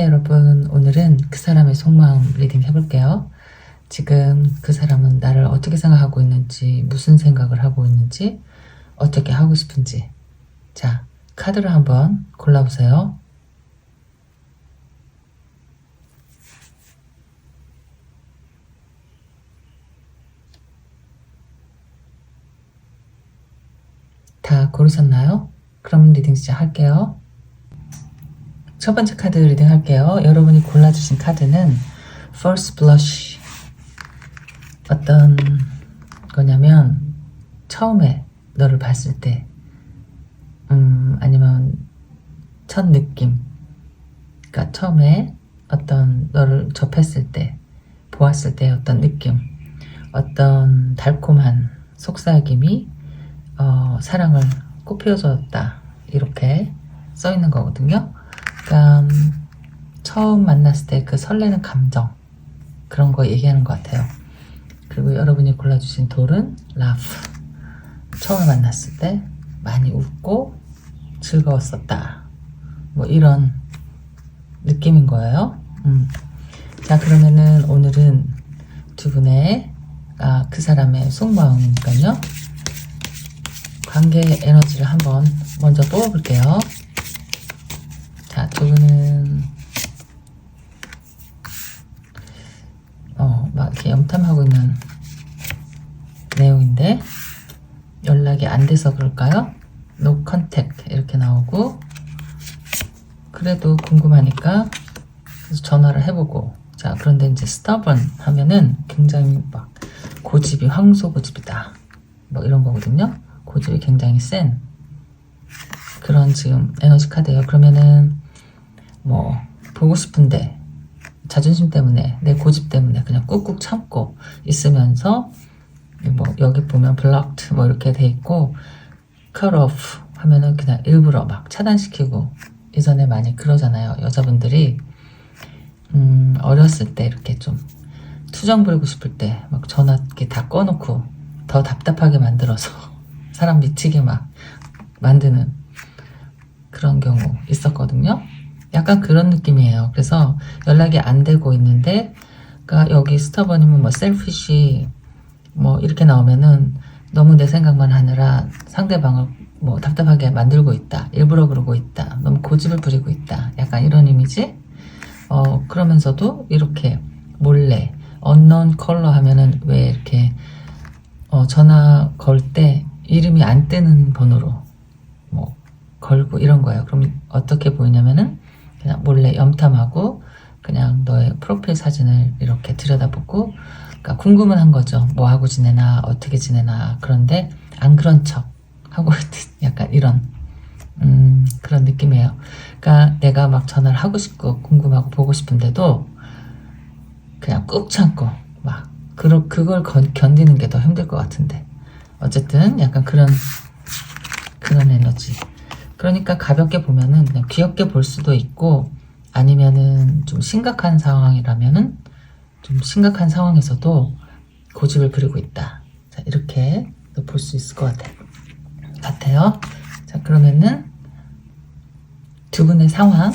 여러분, 오늘은 그 사람의 속마음 리딩 해볼게요. 지금 그 사람은 나를 어떻게 생각하고 있는지, 무슨 생각을 하고 있는지, 어떻게 하고 싶은지. 자, 카드를 한번 골라보세요. 다 고르셨나요? 그럼 리딩 시작할게요. 첫 번째 카드 리딩 할게요. 여러분이 골라주신 카드는 First Blush. 어떤 거냐면 처음에 너를 봤을 때 아니면 첫 느낌, 그러니까 처음에 어떤 너를 접했을 때, 보았을 때 어떤 느낌, 어떤 달콤한 속삭임이 사랑을 꽃피워줬다, 이렇게 써 있는 거거든요. 그러니까 처음 만났을 때 그 설레는 감정, 그런 거 얘기하는 것 같아요. 그리고 여러분이 골라주신 돌은 Laugh. 처음에 만났을 때 많이 웃고 즐거웠었다, 뭐 이런 느낌인 거예요. 자, 그러면은 오늘은 두 분의 그 사람의 속마음이니까요, 관계 에너지를 한번 먼저 뽑아볼게요. 자, 두 분은 막 이렇게 염탐하고 있는 내용인데 연락이 안 돼서 그럴까요? No contact 이렇게 나오고, 그래도 궁금하니까 그래서 전화를 해보고. 자, 그런데 이제 stubborn 하면은 굉장히 막 고집이 황소고집이다, 뭐 이런 거거든요. 고집이 굉장히 센 그런 지금 에너지 카드예요. 그러면은 뭐 보고 싶은데 자존심 때문에, 내 고집 때문에 그냥 꾹꾹 참고 있으면서, 뭐 여기 보면 blocked 뭐 이렇게 돼 있고, cut off 하면은 그냥 일부러 막 차단시키고, 예전에 많이 그러잖아요, 여자분들이. 어렸을 때 이렇게 좀 투정 부리고 싶을 때 막 전화 이렇게 다 꺼놓고 더 답답하게 만들어서 사람 미치게 막 만드는 그런 경우 있었거든요. 약간 그런 느낌이에요. 그래서 연락이 안 되고 있는데, 그러니까 여기 스터번이면 뭐 셀피시 뭐 이렇게 나오면은 너무 내 생각만 하느라 상대방을 뭐 답답하게 만들고 있다, 일부러 그러고 있다, 너무 고집을 부리고 있다, 약간 이런 이미지. 그러면서도 이렇게 몰래 unknown caller 하면은 왜 이렇게 전화 걸 때 이름이 안 뜨는 번호로 뭐 걸고 이런 거예요. 그럼 어떻게 보이냐면은 그냥 몰래 염탐하고 그냥 너의 프로필 사진을 이렇게 들여다보고, 그러니까 궁금은 한 거죠. 뭐 하고 지내나, 어떻게 지내나. 그런데 안 그런 척 하고 약간 이런 그런 느낌이에요. 그러니까 내가 막 전화를 하고 싶고 궁금하고 보고 싶은데도 그냥 꾹 참고 막 그걸 견디는 게 더 힘들 것 같은데, 어쨌든 약간 그런 에너지. 그러니까 가볍게 보면은 그냥 귀엽게 볼 수도 있고, 아니면은 좀 심각한 상황이라면은 좀 심각한 상황에서도 고집을 부리고 있다. 자, 이렇게 볼 수 있을 것 같아요. 자, 그러면은 두 분의 상황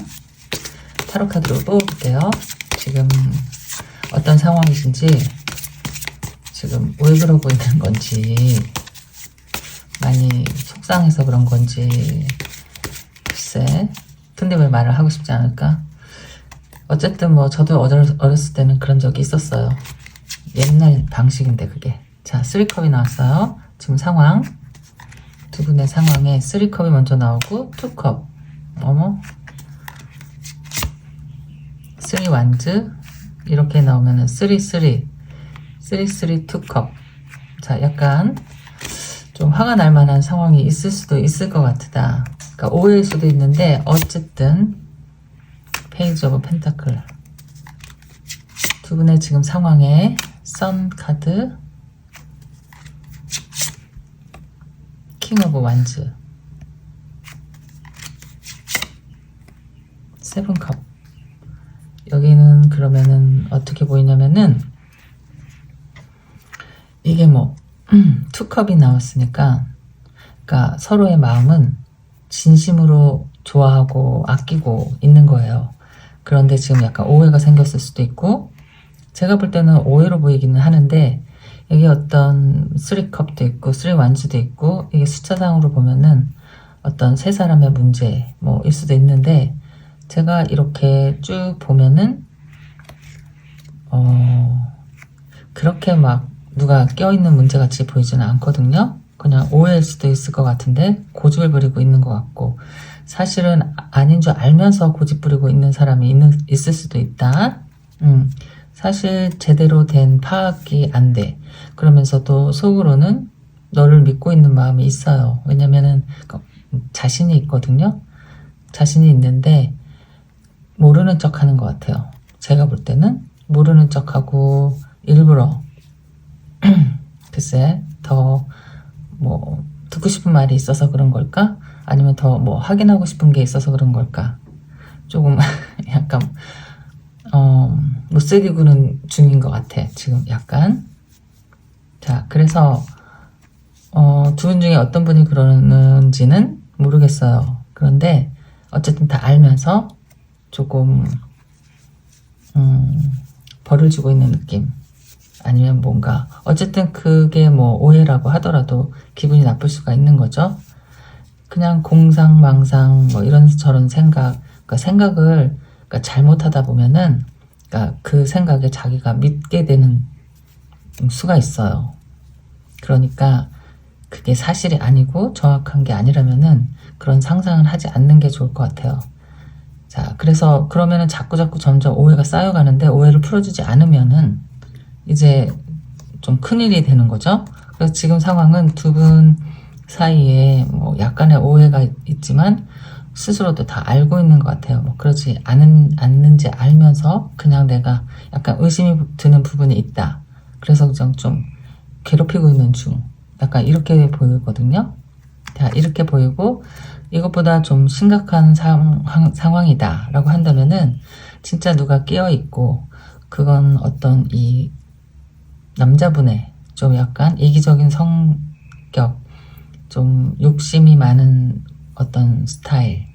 타로 카드로 뽑아볼게요. 지금 어떤 상황이신지, 지금 왜 그러고 있는 건지, 많이 속상해서 그런 건지, 글쎄. 근데 왜 말을 하고 싶지 않을까? 어쨌든 뭐 저도 어렸을 때는 그런 적이 있었어요. 옛날 방식인데 그게. 자, 3컵이 나왔어요. 지금 상황, 두 분의 상황에 3컵이 먼저 나오고 2컵, 어머, 3 완즈 이렇게 나오면은 3, 2컵. 자, 약간 좀 화가 날 만한 상황이 있을 수도 있을 것 같다. 그러니까 오해일 수도 있는데, 어쨌든 페이지 오브 펜타클. 두 분의 지금 상황에 선 카드, 킹 오브 완즈, 세븐컵. 여기는 그러면은 어떻게 보이냐면은, 이게 뭐 투컵이 나왔으니까, 그러니까 서로의 마음은 진심으로 좋아하고 아끼고 있는 거예요. 그런데 지금 약간 오해가 생겼을 수도 있고, 제가 볼 때는 오해로 보이기는 하는데, 여기 어떤 3컵도 있고 3완즈도 있고, 이게 숫자상으로 보면은 어떤 세 사람의 문제 뭐일 수도 있는데, 제가 이렇게 쭉 보면은 그렇게 막 누가 껴있는 문제같이 보이지는 않거든요. 그냥 오해일 수도 있을 것 같은데 고집을 부리고 있는 것 같고, 사실은 아닌 줄 알면서 고집 부리고 있는 사람이 있을 수도 있다. 사실 제대로 된 파악이 안 돼. 그러면서도 속으로는 너를 믿고 있는 마음이 있어요. 왜냐면은 자신이 있거든요. 자신이 있는데 모르는 척 하는 것 같아요. 제가 볼 때는 모르는 척하고 일부러 글쎄 더 뭐 듣고 싶은 말이 있어서 그런 걸까? 아니면 더 뭐 확인하고 싶은 게 있어서 그런 걸까? 조금 약간 못쓰게 구는 중인 것 같아 지금 약간. 자, 그래서 두 분 중에 어떤 분이 그러는지는 모르겠어요. 그런데 어쨌든 다 알면서 조금 벌을 주고 있는 느낌, 아니면 뭔가 어쨌든 그게 뭐 오해라고 하더라도 기분이 나쁠 수가 있는 거죠. 그냥 공상망상 뭐 이런저런 생각, 그러니까 생각을 그러니까 잘못하다 보면은 그러니까 그 생각에 자기가 믿게 되는 수가 있어요. 그러니까 그게 사실이 아니고 정확한 게 아니라면은 그런 상상을 하지 않는 게 좋을 것 같아요. 자, 그래서 그러면은 자꾸자꾸 점점 오해가 쌓여가는데, 오해를 풀어주지 않으면은 이제 좀 큰일이 되는 거죠. 그래서 지금 상황은 두 분 사이에 뭐 약간의 오해가 있지만 스스로도 다 알고 있는 것 같아요. 뭐 그러지 않는지 알면서 그냥 내가 약간 의심이 드는 부분이 있다. 그래서 좀 괴롭히고 있는 중. 약간 이렇게 보이거든요. 자, 이렇게 보이고, 이것보다 좀 심각한 상황이다 라고 한다면은 진짜 누가 끼어 있고, 그건 어떤 이 남자분의 좀 약간 이기적인 성격, 좀 욕심이 많은 어떤 스타일,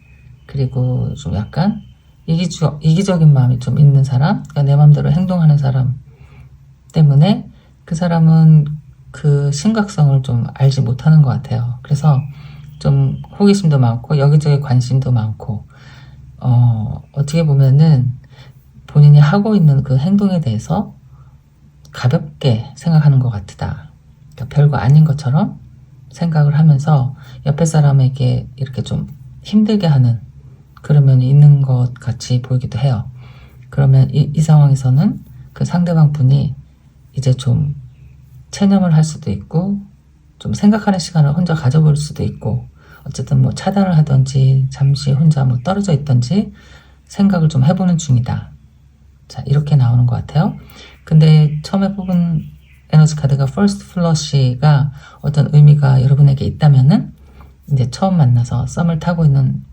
그리고 좀 약간 이기적인 마음이 좀 있는 사람, 그러니까 내 맘대로 행동하는 사람 때문에 그 사람은 그 심각성을 좀 알지 못하는 것 같아요. 그래서 좀 호기심도 많고 여기저기 관심도 많고, 어떻게 보면은 본인이 하고 있는 그 행동에 대해서 가볍게 생각하는 것 같다. 그러니까 별거 아닌 것처럼 생각을 하면서 옆에 사람에게 이렇게 좀 힘들게 하는 그런 면이 있는 것 같이 보이기도 해요. 그러면 이 상황에서는 그 상대방 분이 이제 좀 체념을 할 수도 있고, 좀 생각하는 시간을 혼자 가져볼 수도 있고, 어쨌든 뭐 차단을 하든지 잠시 혼자 뭐 떨어져 있든지 생각을 좀 해보는 중이다. 자, 이렇게 나오는 것 같아요. 근데 처음에 뽑은 에너지 카드가 First Flush가 어떤 의미가 여러분에게 있다면은, 이제 처음 만나서 썸을 타고 있는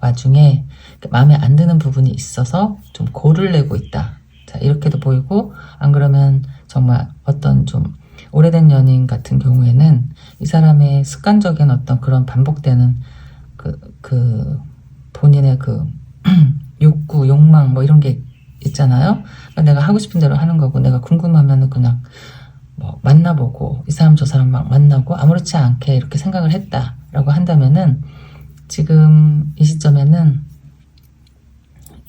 와중에 마음에 안 드는 부분이 있어서 좀 고를 내고 있다. 자, 이렇게도 보이고, 안 그러면 정말 어떤 좀 오래된 연인 같은 경우에는 이 사람의 습관적인 어떤 그런 반복되는 본인의 욕구, 욕망 뭐 이런 게 있잖아요. 그러니까 내가 하고 싶은 대로 하는 거고, 내가 궁금하면은 그냥 뭐 만나보고, 이 사람 저 사람 막 만나고 아무렇지 않게 이렇게 생각을 했다라고 한다면은, 지금 이 시점에는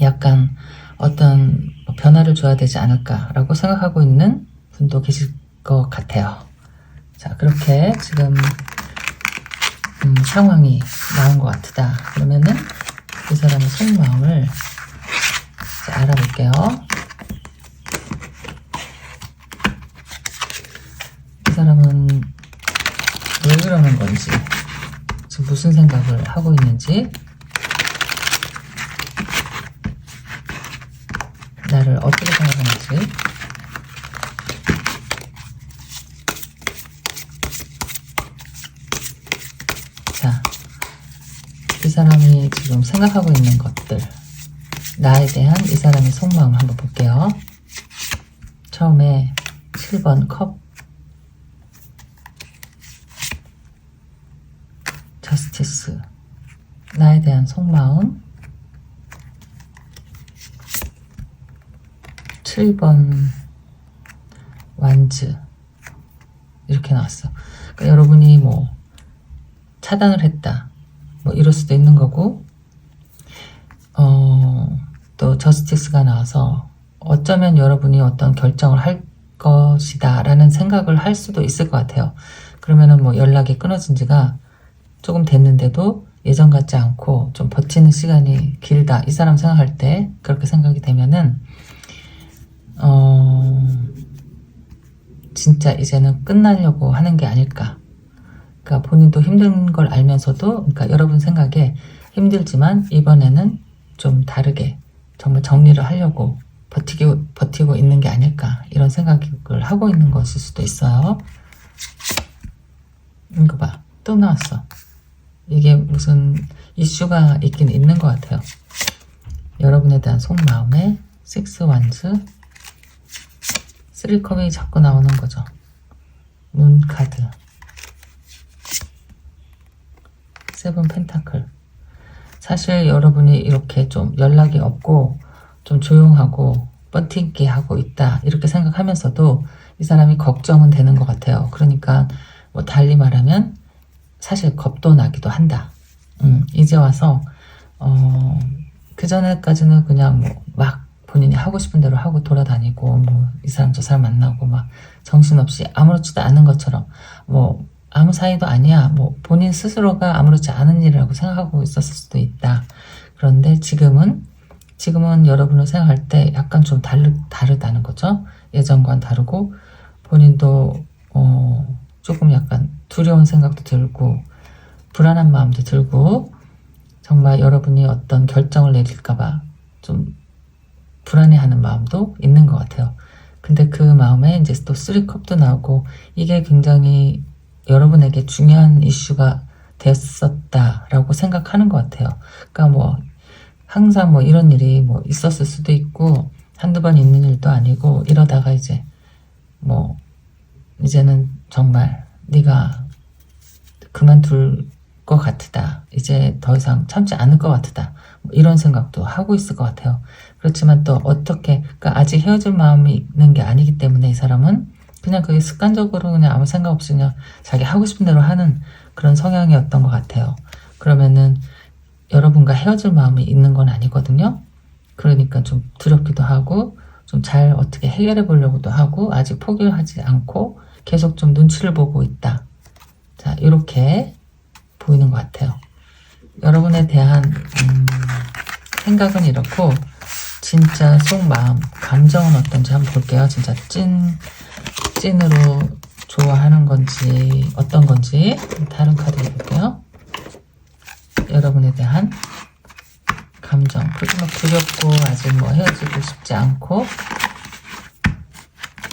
약간 어떤 변화를 줘야 되지 않을까라고 생각하고 있는 분도 계실 것 같아요. 자, 그렇게 지금 상황이 나온 것 같다. 그러면은 이 사람의 속마음을 이제 알아볼게요. 이 사람은 왜 그러는 건지, 지금 무슨 생각을 하고 있는지, 나를 어떻게 생각하는지. 자, 이 사람이 지금 생각하고 있는 것들, 나에 대한 이 사람의 속마음 한번 볼게요. 처음에 7번 컵, 저스티스, 나에 대한 속마음. 7번 완즈 이렇게 나왔어. 그러니까 여러분이 뭐 차단을 했다 뭐 이럴 수도 있는 거고, 또 저스티스가 나와서 어쩌면 여러분이 어떤 결정을 할 것이다 라는 생각을 할 수도 있을 것 같아요. 그러면은 뭐 연락이 끊어진 지가 조금 됐는데도 예전 같지 않고 좀 버티는 시간이 길다, 이 사람 생각할 때 그렇게 생각이 되면은 진짜 이제는 끝나려고 하는 게 아닐까. 그러니까 본인도 힘든 걸 알면서도, 그러니까 여러분 생각에 힘들지만 이번에는 좀 다르게 정말 정리를 하려고 버티고 있는 게 아닐까, 이런 생각을 하고 있는 것일 수도 있어요. 이거 봐, 또 나왔어. 이게 무슨 이슈가 있긴 있는 것 같아요. 여러분에 대한 속마음에 6 완즈, 3컵이 자꾸 나오는 거죠. 문 카드, 7 펜타클. 사실 여러분이 이렇게 좀 연락이 없고 좀 조용하고 뻔팅기 하고 있다 이렇게 생각하면서도 이 사람이 걱정은 되는 것 같아요. 그러니까 뭐 달리 말하면 사실 겁도 나기도 한다. 이제 와서 그전에까지는 그냥 뭐 막 본인이 하고 싶은 대로 하고 돌아다니고 뭐 이 사람 저 사람 만나고 막 정신없이 아무렇지도 않은 것처럼 뭐 아무 사이도 아니야, 뭐 본인 스스로가 아무렇지 않은 일이라고 생각하고 있었을 수도 있다. 그런데 지금은 여러분을 생각할 때 약간 좀 다르다는 거죠. 예전과는 다르고 본인도 조금 약간 두려운 생각도 들고 불안한 마음도 들고, 정말 여러분이 어떤 결정을 내릴까봐 좀 불안해하는 마음도 있는 것 같아요. 근데 그 마음에 이제 또 3컵도 나오고, 이게 굉장히 여러분에게 중요한 이슈가 됐었다라고 생각하는 것 같아요. 그러니까 뭐 항상 뭐 이런 일이 뭐 있었을 수도 있고 한두 번 있는 일도 아니고, 이러다가 이제 뭐 이제는 정말 네가 그만둘 것 같으다, 이제 더 이상 참지 않을 것 같으다, 뭐 이런 생각도 하고 있을 것 같아요. 그렇지만 또 어떻게, 그러니까 아직 헤어질 마음이 있는 게 아니기 때문에 이 사람은 그냥 그게 습관적으로 그냥 아무 생각 없이 그냥 자기 하고 싶은 대로 하는 그런 성향이었던 것 같아요. 그러면은 여러분과 헤어질 마음이 있는 건 아니거든요. 그러니까 좀 두렵기도 하고 좀 잘 어떻게 해결해 보려고도 하고 아직 포기를 하지 않고 계속 좀 눈치를 보고 있다. 자, 이렇게 보이는 것 같아요. 여러분에 대한 생각은 이렇고, 진짜 속마음, 감정은 어떤지 한번 볼게요. 진짜 찐으로 좋아하는 건지 어떤 건지 다른 카드 볼게요. 여러분에 대한 감정, 그래도 막 두렵고 아직 뭐 헤어지고 싶지 않고,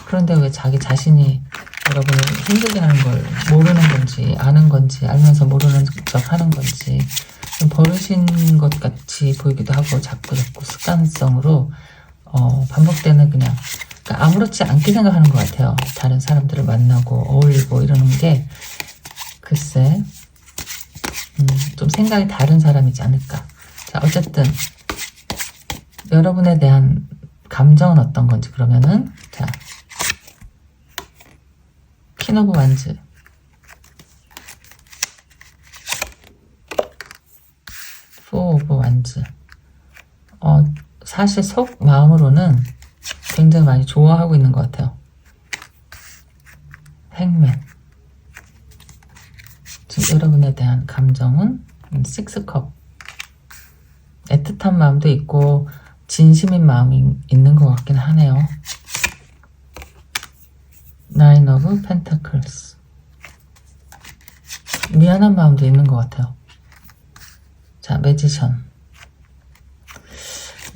그런데 왜 자기 자신이 여러분을 힘들게 하는 걸 모르는 건지 아는 건지, 알면서 모르는 척 하는 건지, 좀 버릇인 것 같이 보이기도 하고 자꾸 습관성으로 반복되는 그냥, 그러니까 아무렇지 않게 생각하는 것 같아요. 다른 사람들을 만나고 어울리고 이러는 게 글쎄 좀 생각이 다른 사람이지 않을까. 자, 어쨌든 여러분에 대한 감정은 어떤 건지, 그러면은 자, 퀸 오브 완즈, 포 오브 완즈. 사실 속 마음으로는 굉장히 많이 좋아하고 있는 것 같아요. 행맨. 지금 여러분에 대한 감정은 6컵. 애틋한 마음도 있고 진심인 마음이 있는 것 같긴 하네요. 9 of Pentacles. 미안한 마음도 있는 것 같아요. 자, 매지션.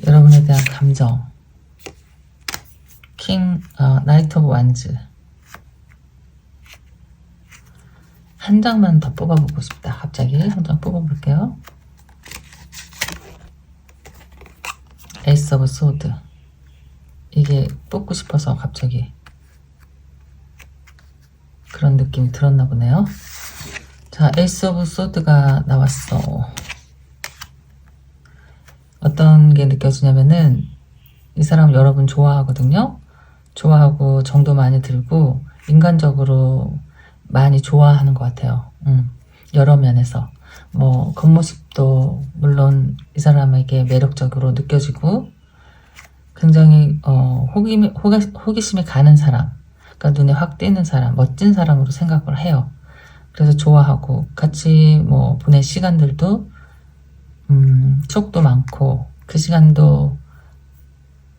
여러분에 대한 감정. 나이트 오브 완즈. 한 장만 더 뽑아보고 싶다. 갑자기 한 장 뽑아볼게요. 에이스 오브 소드. 이게 뽑고 싶어서 갑자기 그런 느낌이 들었나 보네요. 자, 에이스 오브 소드가 나왔어. 어떤 게 느껴지냐면은 이 사람 여러분 좋아하거든요. 좋아하고 정도 많이 들고 인간적으로 많이 좋아하는 것 같아요. 여러 면에서 뭐 겉모습도 물론 이 사람에게 매력적으로 느껴지고 굉장히 호기심이 가는 사람, 그러니까 눈에 확 띄는 사람, 멋진 사람으로 생각을 해요. 그래서 좋아하고 같이 뭐 보낸 시간들도 추억도 많고 그 시간도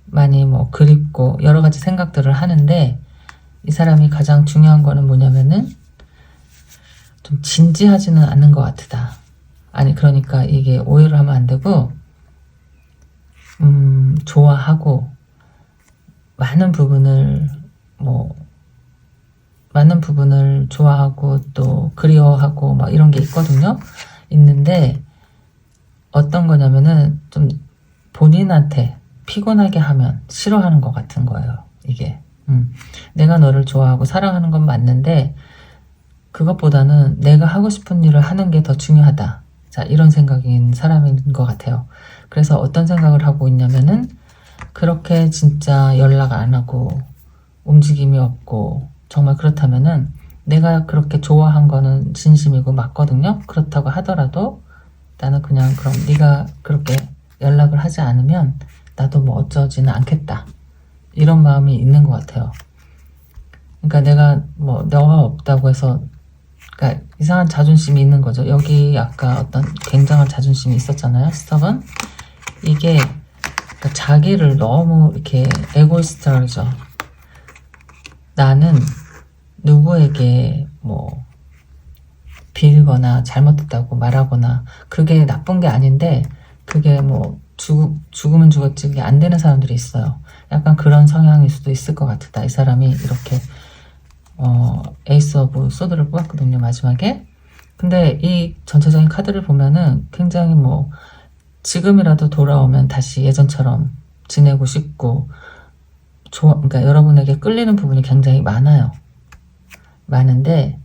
많이 뭐 그립고 여러 가지 생각들을 하는데 이 사람이 가장 중요한 거는 뭐냐면은 좀 진지하지는 않는 것 같다. 아니 그러니까 이게 오해를 하면 안 되고 좋아하고 많은 부분을 좋아하고 또 그리워하고 막 이런 게 있거든요. 있는데 어떤 거냐면은 좀 본인한테 피곤하게 하면 싫어하는 것 같은 거예요. 이게 내가 너를 좋아하고 사랑하는 건 맞는데 그것보다는 내가 하고 싶은 일을 하는 게 더 중요하다. 자, 이런 생각인 사람인 것 같아요. 그래서 어떤 생각을 하고 있냐면은 그렇게 진짜 연락 안 하고 움직임이 없고 정말 그렇다면은 내가 그렇게 좋아한 거는 진심이고 맞거든요. 그렇다고 하더라도 나는 그냥 그럼 네가 그렇게 연락을 하지 않으면 나도 뭐 어쩌지는 않겠다. 이런 마음이 있는 것 같아요. 그러니까 내가 뭐 너가 없다고 해서 그러니까 이상한 자존심이 있는 거죠. 여기 아까 어떤 굉장한 자존심이 있었잖아요. 스톱은 이게 그러니까 자기를 너무 이렇게 에고이스트하죠. 나는 누구에게 뭐 빌거나 잘못했다고 말하거나 그게 나쁜 게 아닌데 그게 뭐 죽으면 죽었지 그게 안 되는 사람들이 있어요. 약간 그런 성향일 수도 있을 것 같다. 이 사람이 이렇게 에이스 오브 소드를 뽑았거든요. 마지막에. 근데 이 전체적인 카드를 보면은 굉장히 뭐 지금이라도 돌아오면 다시 예전처럼 지내고 싶고 그러니까 여러분에게 끌리는 부분이 굉장히 많아요. 많은데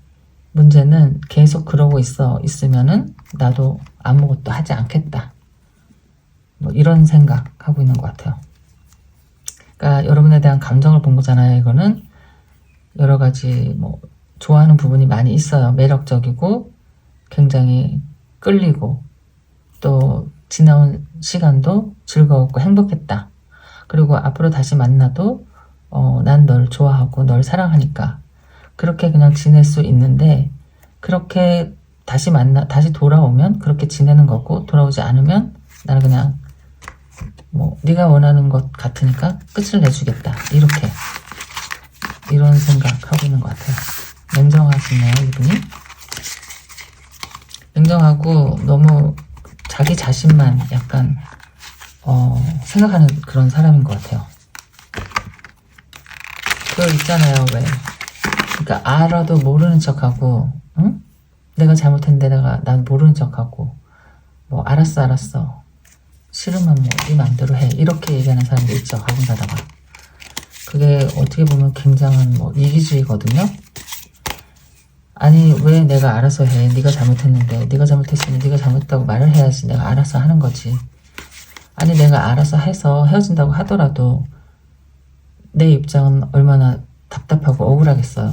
문제는 계속 그러고 있으면은 나도 아무것도 하지 않겠다. 뭐 이런 생각하고 있는 것 같아요. 그러니까 여러분에 대한 감정을 본 거잖아요. 이거는 여러 가지 뭐 좋아하는 부분이 많이 있어요. 매력적이고 굉장히 끌리고 또 지나온 시간도 즐거웠고 행복했다. 그리고 앞으로 다시 만나도 난 널 좋아하고 널 사랑하니까 그렇게 그냥 지낼 수 있는데 그렇게 다시 돌아오면 그렇게 지내는 거고 돌아오지 않으면 나는 그냥 뭐 네가 원하는 것 같으니까 끝을 내주겠다. 이런 생각하고 있는 것 같아요. 냉정하시네요, 이분이. 냉정하고 너무 자기 자신만 약간 생각하는 그런 사람인 것 같아요. 그거 있잖아요, 왜. 그러니까 알아도 모르는 척하고, 응? 내가 잘못했는데 난 모르는 척하고, 뭐 알았어. 싫으면 뭐 네 맘대로 해. 이렇게 얘기하는 사람도 있죠, 가끔가다가. 그게 어떻게 보면 굉장한 뭐 이기주의거든요. 아니 왜 내가 알아서 해. 네가 잘못했는데 네가 잘못했으면 네가 잘못했다고 말을 해야지 내가 알아서 하는 거지. 아니 내가 알아서 해서 헤어진다고 하더라도 내 입장은 얼마나 답답하고 억울하겠어요.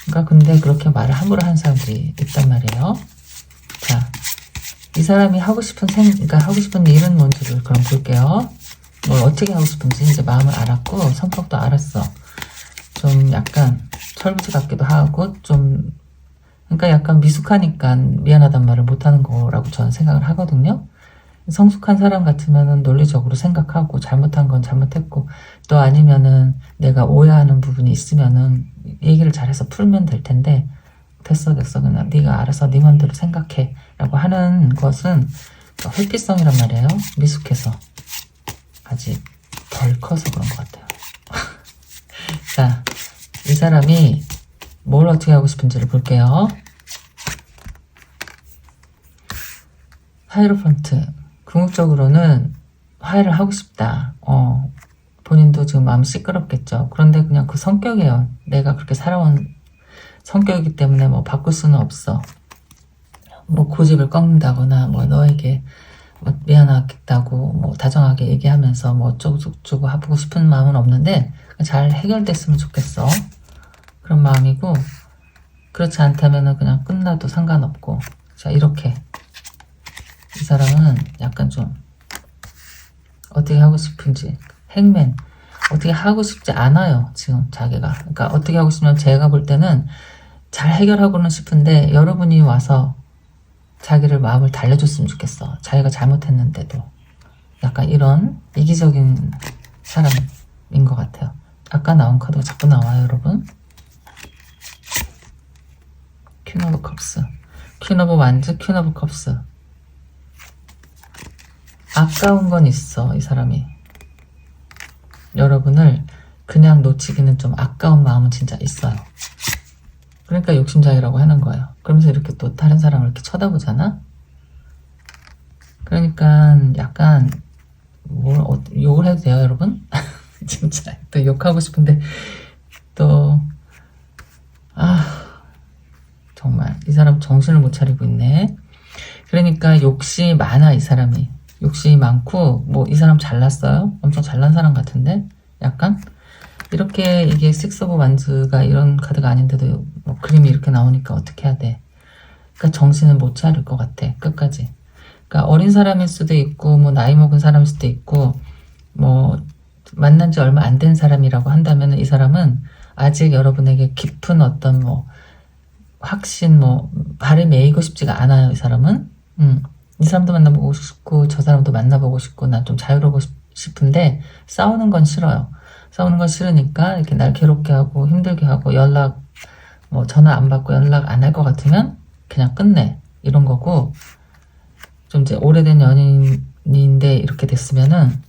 그러니까 근데 그렇게 말을 함부로 하는 사람들이 있단 말이에요. 자, 이 사람이 하고 싶은 일은 뭔지를 그럼 볼게요. 뭘 어떻게 하고 싶은지 이제 마음을 알았고 성격도 알았어. 좀 약간 철부지 같기도 하고 좀 그러니까 약간 미숙하니까 미안하단 말을 못하는 거라고 저는 생각을 하거든요. 성숙한 사람 같으면은 논리적으로 생각하고 잘못한 건 잘못했고 또 아니면은 내가 오해하는 부분이 있으면은 얘기를 잘해서 풀면 될 텐데 됐어 그냥 네가 알아서 네 맘대로 생각해 라고 하는 것은 회피성이란 말이에요. 미숙해서 아직 덜 커서 그런 것 같아요. 자, 이 사람이 뭘 어떻게 하고 싶은지를 볼게요. 하이로펀트. 궁극적으로는 화해를 하고 싶다. 본인도 지금 마음이 시끄럽겠죠. 그런데 그냥 그 성격이에요. 내가 그렇게 살아온 성격이기 때문에 뭐 바꿀 수는 없어. 뭐 고집을 꺾는다거나 뭐 너에게 뭐 미안하겠다고 뭐 다정하게 얘기하면서 뭐 어쩌고저쩌고 하고 싶은 마음은 없는데 잘 해결됐으면 좋겠어. 그런 마음이고, 그렇지 않다면 그냥 끝나도 상관없고. 자, 이렇게 이 사람은 약간 좀 어떻게 하고 싶은지, 행맨 어떻게 하고 싶지 않아요 지금 자기가. 그러니까 어떻게 하고 싶냐면, 제가 볼 때는 잘 해결하고는 싶은데 여러분이 와서 자기를 마음을 달래줬으면 좋겠어. 자기가 잘못했는데도. 약간 이런 이기적인 사람인 것 같아요. 아까 나온 카드가 자꾸 나와요 여러분. 퀸 오브 컵스, 퀸 오브 완즈, 퀸 오브 컵스. 아까운 건 있어. 이 사람이 여러분을 그냥 놓치기는 좀 아까운 마음은 진짜 있어요. 그러니까 욕심자이라고 하는 거예요. 그러면서 이렇게 또 다른 사람을 이렇게 쳐다보잖아. 그러니까 약간 욕을 해도 돼요 여러분? 진짜 또 욕하고 싶은데 또 정말 이 사람 정신을 못 차리고 있네. 그러니까 욕심이 많아. 이 사람이 욕심이 많고, 뭐 이 사람 잘났어요? 엄청 잘난 사람 같은데 약간 이렇게, 이게 식스 오브 완즈가 이런 카드가 아닌데도 뭐 그림이 이렇게 나오니까 어떻게 해야 돼. 그러니까 정신을 못 차릴 것 같아 끝까지. 그러니까 어린 사람일 수도 있고 뭐 나이 먹은 사람일 수도 있고 뭐 만난 지 얼마 안 된 사람이라고 한다면 이 사람은 아직 여러분에게 깊은 어떤 뭐 확신, 뭐 발에 매이고 싶지가 않아요. 이 사람은. 이 사람도 만나보고 싶고 저 사람도 만나보고 싶고 난 좀 자유로우고 싶은데 싸우는 건 싫어요. 싸우는 건 싫으니까 이렇게 날 괴롭게 하고 힘들게 하고 연락 뭐 전화 안 받고 연락 안 할 것 같으면 그냥 끝내, 이런 거고. 좀 이제 오래된 연인인데 이렇게 됐으면은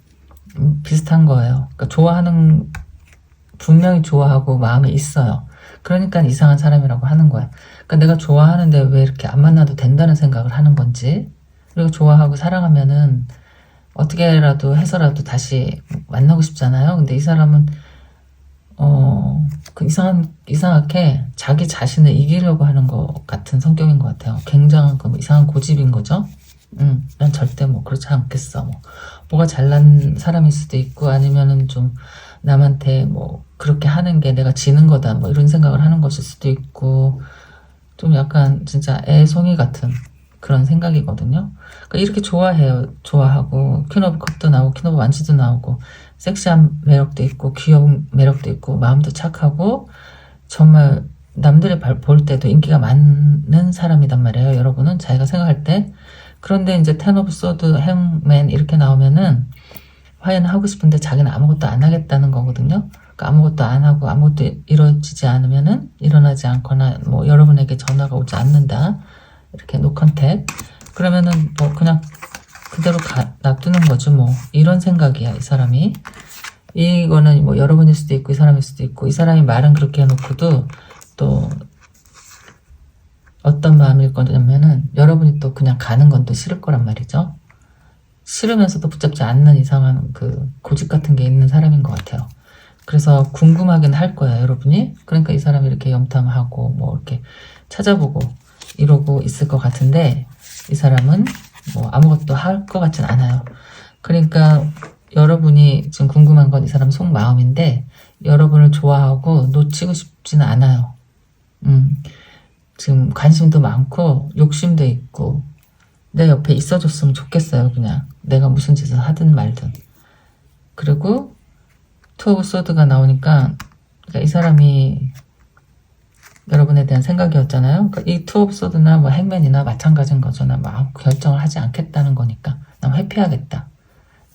비슷한 거예요. 그러니까 좋아하는, 분명히 좋아하고 마음이 있어요. 그러니까 이상한 사람이라고 하는 거야. 그러니까 내가 좋아하는데 왜 이렇게 안 만나도 된다는 생각을 하는 건지. 그리고 좋아하고 사랑하면은 어떻게라도 해서라도 다시 만나고 싶잖아요. 근데 이 사람은 그 이상하게 자기 자신을 이기려고 하는 것 같은 성격인 것 같아요. 굉장한 뭐 이상한 고집인 거죠. 난 절대 뭐 그렇지 않겠어. 뭐가 잘난 사람일 수도 있고, 아니면은 좀 남한테 뭐 그렇게 하는 게 내가 지는 거다 뭐 이런 생각을 하는 것일 수도 있고, 좀 약간 진짜 애송이 같은 그런 생각이거든요. 그러니까 이렇게 좋아해요. 좋아하고 퀸 오브 컵도 나오고 퀸 오브 완즈도 나오고, 섹시한 매력도 있고 귀여운 매력도 있고 마음도 착하고 정말 남들이 볼 때도 인기가 많은 사람이단 말이에요. 여러분은 자기가 생각할 때. 그런데 이제 텐 오브 소드, 행맨 이렇게 나오면은 화해는 하고 싶은데 자기는 아무것도 안 하겠다는 거거든요. 그러니까 아무것도 안 하고 아무것도 이루어지지 않으면은, 일어나지 않거나 뭐 여러분에게 전화가 오지 않는다, 이렇게 노 컨택, 그러면은 뭐 그냥 그대로 놔두는 거죠. 뭐 이런 생각이야 이 사람이. 이거는 뭐 여러분일 수도 있고 이 사람일 수도 있고, 이 사람이 말은 그렇게 해놓고도 또 어떤 마음일 거냐면은 여러분이 또 그냥 가는 건 또 싫을 거란 말이죠. 싫으면서도 붙잡지 않는 이상한 그 고집 같은 게 있는 사람인 것 같아요. 그래서 궁금하긴 할 거야 여러분이. 그러니까 이 사람이 이렇게 염탐하고 뭐 이렇게 찾아보고 이러고 있을 것 같은데, 이 사람은 뭐 아무것도 할 것 같진 않아요. 그러니까 여러분이 지금 궁금한 건 이 사람 속마음인데, 여러분을 좋아하고 놓치고 싶지는 않아요. 지금 관심도 많고 욕심도 있고 내 옆에 있어줬으면 좋겠어요. 그냥 내가 무슨 짓을 하든 말든. 그리고 투 오브 소드가 나오니까, 그러니까 이 사람이 여러분에 대한 생각이었잖아요. 그러니까 이 투 오브 소드나 뭐 행맨이나 마찬가지인 거죠. 나 막 결정을 하지 않겠다는 거니까. 난 회피하겠다.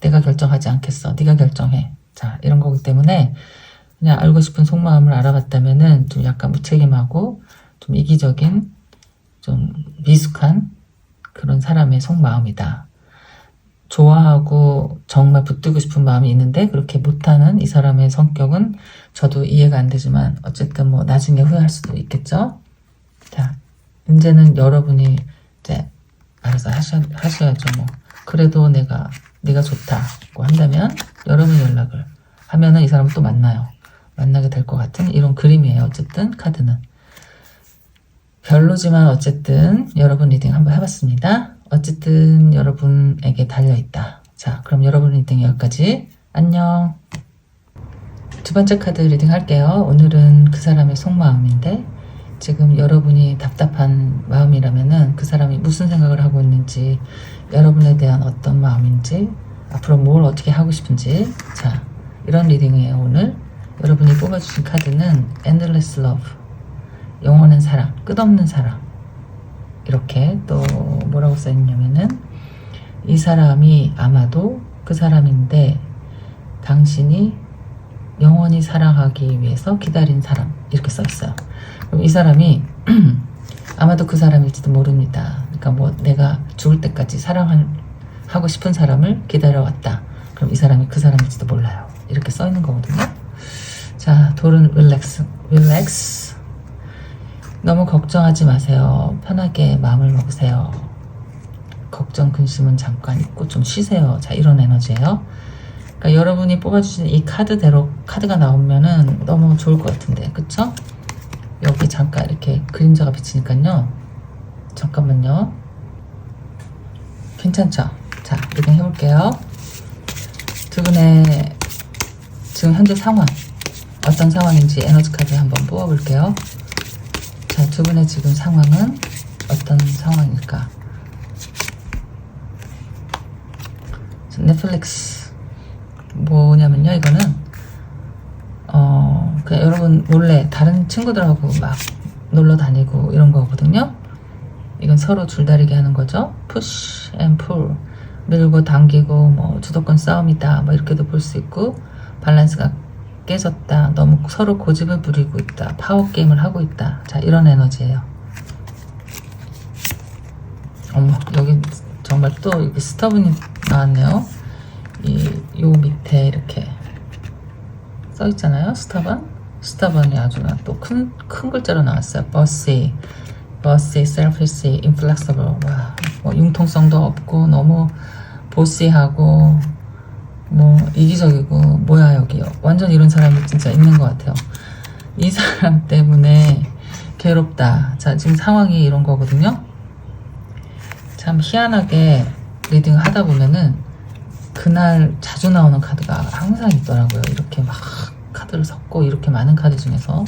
내가 결정하지 않겠어. 네가 결정해. 자, 이런 거기 때문에 그냥 알고 싶은 속마음을 알아봤다면은 좀 약간 무책임하고 좀 이기적인, 좀 미숙한 그런 사람의 속마음이다. 좋아하고 정말 붙들고 싶은 마음이 있는데 그렇게 못하는 이 사람의 성격은 저도 이해가 안 되지만, 어쨌든 뭐 나중에 후회할 수도 있겠죠. 자, 이제는 여러분이 이제 알아서 하셔야죠. 뭐 그래도 네가 좋다고 한다면 여러분 연락을 하면은 이 사람은 또 만나게 될 것 같은 이런 그림이에요. 어쨌든 카드는 별로지만 어쨌든 여러분 리딩 한번 해봤습니다. 어쨌든 여러분에게 달려있다. 자, 그럼 여러분 리딩 여기까지. 안녕. 두 번째 카드 리딩 할게요. 오늘은 그 사람의 속마음인데 지금 여러분이 답답한 마음이라면은 그 사람이 무슨 생각을 하고 있는지, 여러분에 대한 어떤 마음인지, 앞으로 뭘 어떻게 하고 싶은지. 자, 이런 리딩이에요. 오늘 여러분이 뽑아주신 카드는 Endless Love, 영원한 사랑, 끝없는 사랑. 이렇게 또 뭐라고 써있냐면은 이 사람이 아마도 그 사람인데 당신이 영원히 사랑하기 위해서 기다린 사람, 이렇게 써있어요. 그럼 이 사람이 아마도 그 사람일지도 모릅니다. 그러니까 뭐 내가 죽을 때까지 사랑하고 싶은 사람을 기다려왔다. 그럼 이 사람이 그 사람일지도 몰라요. 이렇게 써있는 거거든요. 자, 돌은 릴렉스. 너무 걱정하지 마세요. 편하게 마음을 먹으세요. 걱정, 근심은 잠깐 잊고 좀 쉬세요. 자, 이런 에너지예요. 그러니까 여러분이 뽑아주신 이 카드대로 카드가 나오면은 너무 좋을 것 같은데, 그쵸? 여기 잠깐 이렇게 그림자가 비치니까요. 잠깐만요. 괜찮죠? 자, 리딩 해볼게요. 두 분의 지금 현재 상황, 어떤 상황인지 에너지 카드 한번 뽑아볼게요. 자, 두 분의 지금 상황은 어떤 상황일까? 넷플릭스 뭐냐면요, 이거는 그냥 여러분 몰래 다른 친구들하고 막 놀러 다니고 이런 거거든요. 이건 서로 줄다리기 하는 거죠. push and pull, 밀고 당기고, 뭐 주도권 싸움이다, 뭐 이렇게도 볼 수 있고, 밸런스가 깨졌다, 너무 서로 고집을 부리고 있다, 파워 게임을 하고 있다. 자, 이런 에너지예요. 어머, 여기 정말 또 이렇게 스터븐이 나왔네요. 요 밑에 이렇게 써 있잖아요. 스터번이 아주 또 큰 글자로 나왔어요. bossy, selfish, inflexible. 와, 뭐 융통성도 없고 너무 보시하고 뭐 이기적이고, 뭐야 여기 완전 이런 사람이 진짜 있는 것 같아요. 이 사람 때문에 괴롭다. 자, 지금 상황이 이런 거거든요. 참 희한하게 리딩을 하다 보면은 그날 자주 나오는 카드가 항상 있더라고요. 이렇게 막 카드를 섞고, 이렇게 많은 카드 중에서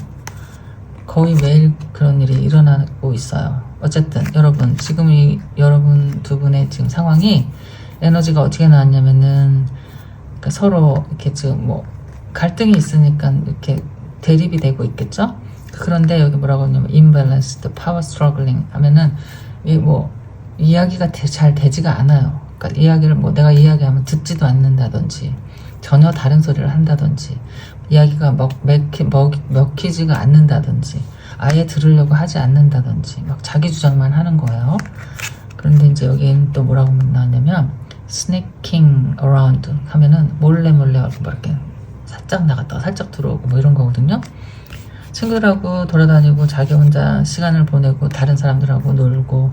거의 매일 그런 일이 일어나고 있어요. 어쨌든 여러분, 지금 이 여러분 두 분의 지금 상황이 에너지가 어떻게 나왔냐면은, 그러니까 서로 이렇게 지금 뭐 갈등이 있으니까 이렇게 대립이 되고 있겠죠. 그런데 여기 뭐라고 하냐면 imbalanced power struggling 하면은 이 뭐 이야기가 잘 되지가 않아요. 그러니까 이야기를 뭐 내가 이야기하면 듣지도 않는다든지, 전혀 다른 소리를 한다든지, 이야기가 먹히지가 않는다든지, 아예 들으려고 하지 않는다든지, 막 자기 주장만 하는 거예요. 그런데 이제 여기는 또 뭐라고 나왔냐면 sneaking around 하면은 몰래 뭐 이렇게 살짝 나갔다가 살짝 들어오고 뭐 이런 거거든요. 친구들하고 돌아다니고 자기 혼자 시간을 보내고 다른 사람들하고 놀고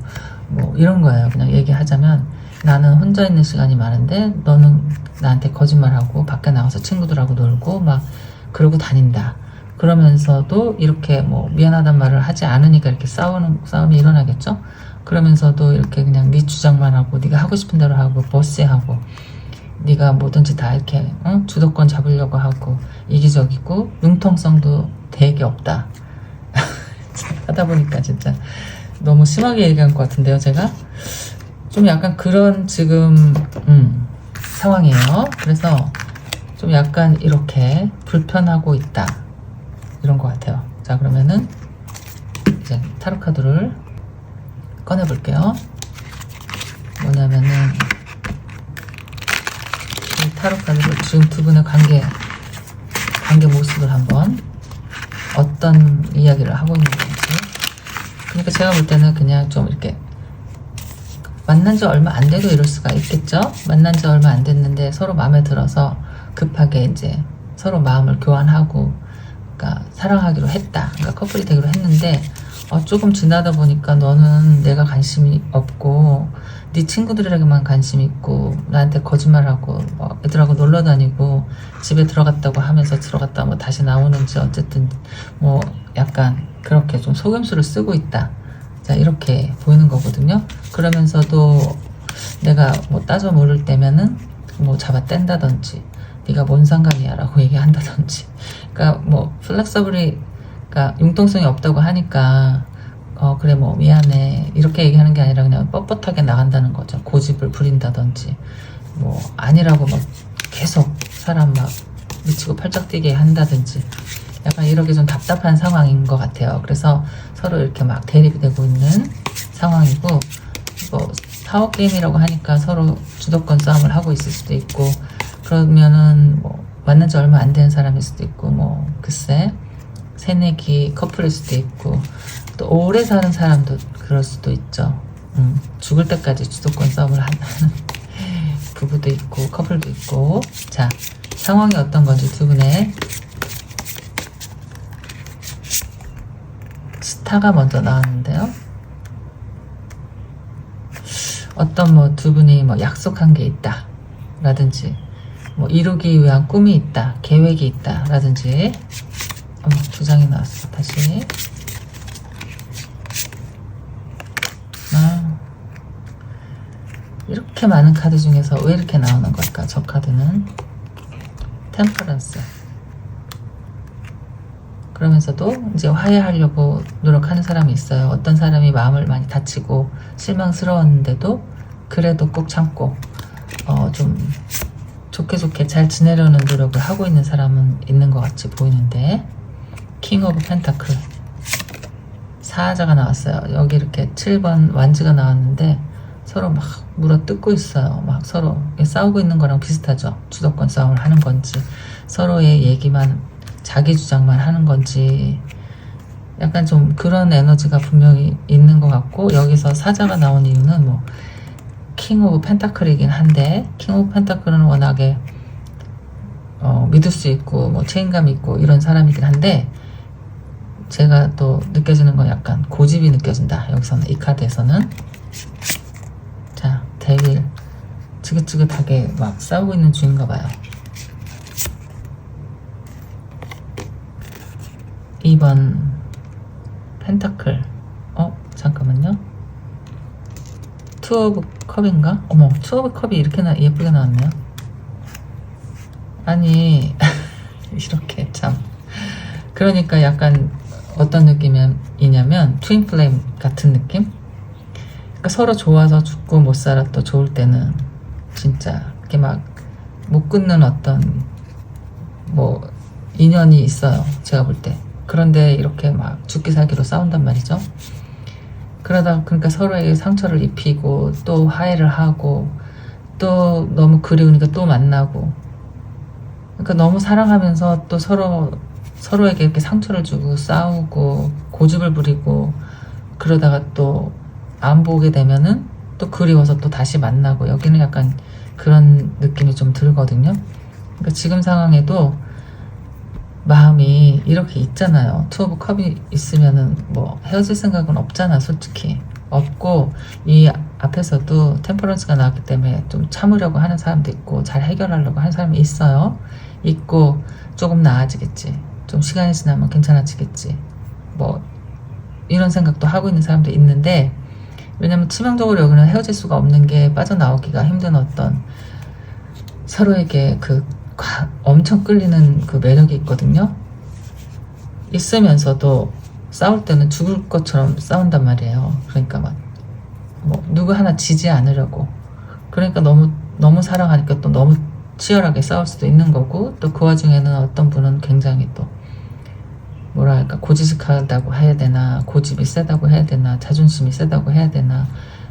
뭐 이런 거예요. 그냥 얘기하자면 나는 혼자 있는 시간이 많은데 너는 나한테 거짓말하고 밖에 나가서 친구들하고 놀고 막 그러고 다닌다. 그러면서도 이렇게 뭐 미안하단 말을 하지 않으니까 이렇게 싸움이 일어나겠죠. 그러면서도 이렇게 그냥 네 주장만 하고, 네가 하고 싶은 대로 하고, 보스하고, 네가 뭐든지 다 이렇게 주도권 잡으려고 하고, 이기적이고 융통성도 되게 없다. 하다 보니까 진짜 너무 심하게 얘기한 것 같은데요. 제가 좀 약간 그런 지금 상황이에요. 그래서 좀 약간 이렇게 불편하고 있다, 이런 것 같아요. 자, 그러면은 이제 타로 카드를 꺼내 볼게요. 뭐냐면은 이 타로 카드로 지금 두 분의 관계 모습을 한번, 어떤 이야기를 하고 있는 건지. 그러니까 제가 볼 때는 그냥 좀 이렇게 만난 지 얼마 안 돼도 이럴 수가 있겠죠. 만난 지 얼마 안 됐는데 서로 마음에 들어서 급하게 이제 서로 마음을 교환하고, 그러니까 사랑하기로 했다. 그러니까 커플이 되기로 했는데 조금 지나다 보니까 너는 내가 관심이 없고 네 친구들에게만 관심 있고 나한테 거짓말하고 뭐 애들하고 놀러 다니고 집에 들어갔다고 하면서 들어갔다 뭐 다시 나오는지, 어쨌든 뭐 약간 그렇게 좀 속임수를 쓰고 있다. 자, 자, 이렇게 보이는 거거든요. 그러면서도 내가 뭐 따져 물을 때면은 뭐 잡아 뗀다든지 네가 뭔 상관이야 라고 얘기한다든지, 그러니까 뭐 플렉서블이, 그러니까 융통성이 없다고 하니까 그래 뭐 미안해 이렇게 얘기하는 게 아니라 그냥 뻣뻣하게 나간다는 거죠. 고집을 부린다든지 뭐 아니라고 막 계속 사람 막 미치고 팔짝 뛰게 한다든지, 약간 이렇게 좀 답답한 상황인 것 같아요. 그래서 서로 이렇게 막 대립이 되고 있는 상황이고, 뭐 파워게임이라고 하니까 서로 주도권 싸움을 하고 있을 수도 있고, 그러면은 뭐 만난 지 얼마 안 된 사람일 수도 있고, 뭐 글쎄 새내기 커플일 수도 있고, 또 오래 사는 사람도 그럴 수도 있죠. 죽을 때까지 주도권 싸움을 하는 부부도 있고 커플도 있고. 자, 상황이 어떤 건지 두 분의 스타가 먼저 나왔는데요. 어떤 뭐 두 분이 뭐 약속한 게 있다 라든지, 뭐 이루기 위한 꿈이 있다, 계획이 있다 라든지. 두 장이 나왔어. 다시. 이렇게 많은 카드 중에서 왜 이렇게 나오는 걸까? 저 카드는 템퍼런스. 그러면서도 이제 화해하려고 노력하는 사람이 있어요. 어떤 사람이 마음을 많이 다치고 실망스러웠는데도 그래도 꼭 참고 좀 좋게 잘 지내려는 노력을 하고 있는 사람은 있는 것 같이 보이는데, 킹 오브 펜타클 사자가 나왔어요. 여기 이렇게 7번 완즈가 나왔는데 서로 막 물어뜯고 있어요. 막 서로 싸우고 있는 거랑 비슷하죠. 주도권 싸움을 하는 건지, 서로의 얘기만, 자기 주장만 하는 건지, 약간 좀 그런 에너지가 분명히 있는 것 같고, 여기서 사자가 나온 이유는 뭐 킹 오브 펜타클이긴 한데, 킹 오브 펜타클은 워낙에 믿을 수 있고 뭐 책임감 있고 이런 사람이긴 한데, 제가 또 느껴지는 건 약간 고집이 느껴진다. 여기서는, 이 카드에서는. 자, 데빌 지긋지긋하게 막 싸우고 있는 중인가 봐요. 2번 펜타클. 잠깐만요. 투 오브 컵인가? 어머, 투 오브 컵이 이렇게 예쁘게 나왔네요. 아니 이렇게 참. 그러니까 약간 어떤 느낌이냐면 트윈 플레임 같은 느낌? 그러니까 서로 좋아서 죽고 못 살아 또 좋을 때는 진짜 이렇게 막 못 끊는 어떤 뭐 인연이 있어요. 제가 볼 때. 그런데 이렇게 막 죽기 살기로 싸운단 말이죠. 그러다 그러니까 서로에게 상처를 입히고 또 화해를 하고 또 너무 그리우니까 또 만나고, 그러니까 너무 사랑하면서 또 서로에게 이렇게 상처를 주고 싸우고 고집을 부리고, 그러다가 또 안 보게 되면은 또 그리워서 또 다시 만나고, 여기는 약간 그런 느낌이 좀 들거든요. 그러니까 지금 상황에도 마음이 이렇게 있잖아요. 투 오브 컵이 있으면은 뭐 헤어질 생각은 없잖아. 솔직히 없고, 이 앞에서도 템퍼런스가 나왔기 때문에 좀 참으려고 하는 사람도 있고 잘 해결하려고 하는 사람이 있어요. 있고 조금 나아지겠지, 좀 시간이 지나면 괜찮아지겠지, 뭐 이런 생각도 하고 있는 사람도 있는데, 왜냐면 치명적으로 여기는 헤어질 수가 없는 게 빠져나오기가 힘든 어떤 서로에게 그 엄청 끌리는 그 매력이 있거든요. 있으면서도 싸울 때는 죽을 것처럼 싸운단 말이에요. 그러니까 막 뭐 누구 하나 지지 않으려고, 그러니까 너무 사랑하니까 또 너무 치열하게 싸울 수도 있는 거고, 또 그 와중에는 어떤 분은 굉장히 또 뭐랄까 고지식하다고 해야 되나, 고집이 세다고 해야 되나, 자존심이 세다고 해야 되나,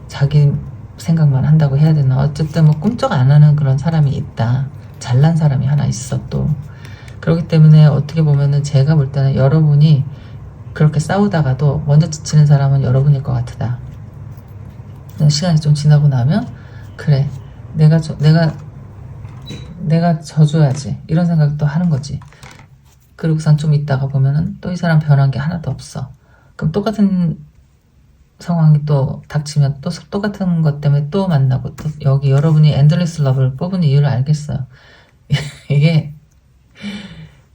자기 생각만 한다고 해야 되나, 어쨌든 뭐 꿈쩍 안 하는 그런 사람이 있다. 잘난 사람이 하나 있어 또. 그렇기 때문에 어떻게 보면은 제가 볼 때는 여러분이 그렇게 싸우다가도 먼저 지치는 사람은 여러분일 것 같다. 시간이 좀 지나고 나면 그래, 내가 져줘야지 이런 생각도 하는 거지. 그리고선 좀 있다가 보면은 또 이 사람 변한 게 하나도 없어. 그럼 똑같은 상황이 또 닥치면 또 똑같은 것 때문에 또 만나고, 또 여기 여러분이 엔들리스 러브를 뽑은 이유를 알겠어요. 이게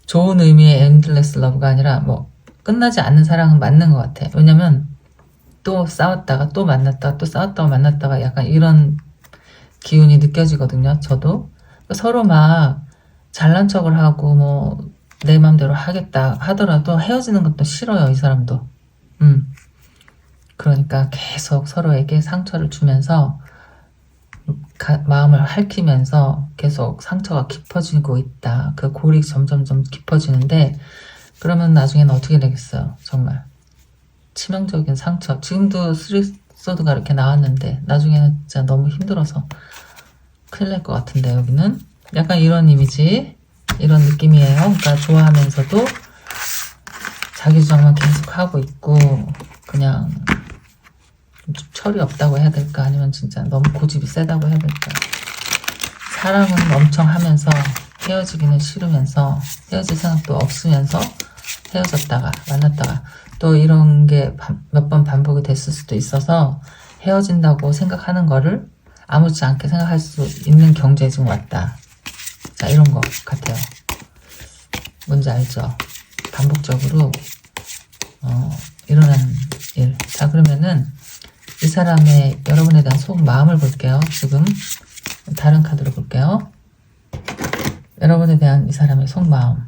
좋은 의미의 엔들리스 러브가 아니라 뭐 끝나지 않는 사랑은 맞는 것 같아. 왜냐면 또 싸웠다가 또 만났다가 또 싸웠다가 만났다가 약간 이런 기운이 느껴지거든요. 저도 서로 막 잘난 척을 하고 뭐 내 맘대로 하겠다 하더라도 헤어지는 것도 싫어요. 이 사람도. 그러니까 계속 서로에게 상처를 주면서 마음을 핥히면서 계속 상처가 깊어지고 있다. 그 골이 점점점 깊어지는데 그러면 나중에는 어떻게 되겠어요? 정말 치명적인 상처. 지금도 스리소드가 이렇게 나왔는데 나중에는 진짜 너무 힘들어서 큰일 날 것 같은데 여기는 약간 이런 이미지, 이런 느낌이에요. 그러니까 좋아하면서도 자기 주장만 계속 하고 있고 그냥 좀 철이 없다고 해야 될까? 아니면 진짜 너무 고집이 세다고 해야 될까? 사랑은 엄청 하면서 헤어지기는 싫으면서 헤어질 생각도 없으면서 헤어졌다가 만났다가 또 이런 게 몇 번 반복이 됐을 수도 있어서 헤어진다고 생각하는 거를 아무렇지 않게 생각할 수 있는 경지에 지금 왔다. 자, 이런 거 같아요. 뭔지 알죠? 반복적으로 일어나는 일. 자, 그러면은 이 사람의 여러분에 대한 속마음을 볼게요. 지금 다른 카드로 볼게요. 여러분에 대한 이 사람의 속마음.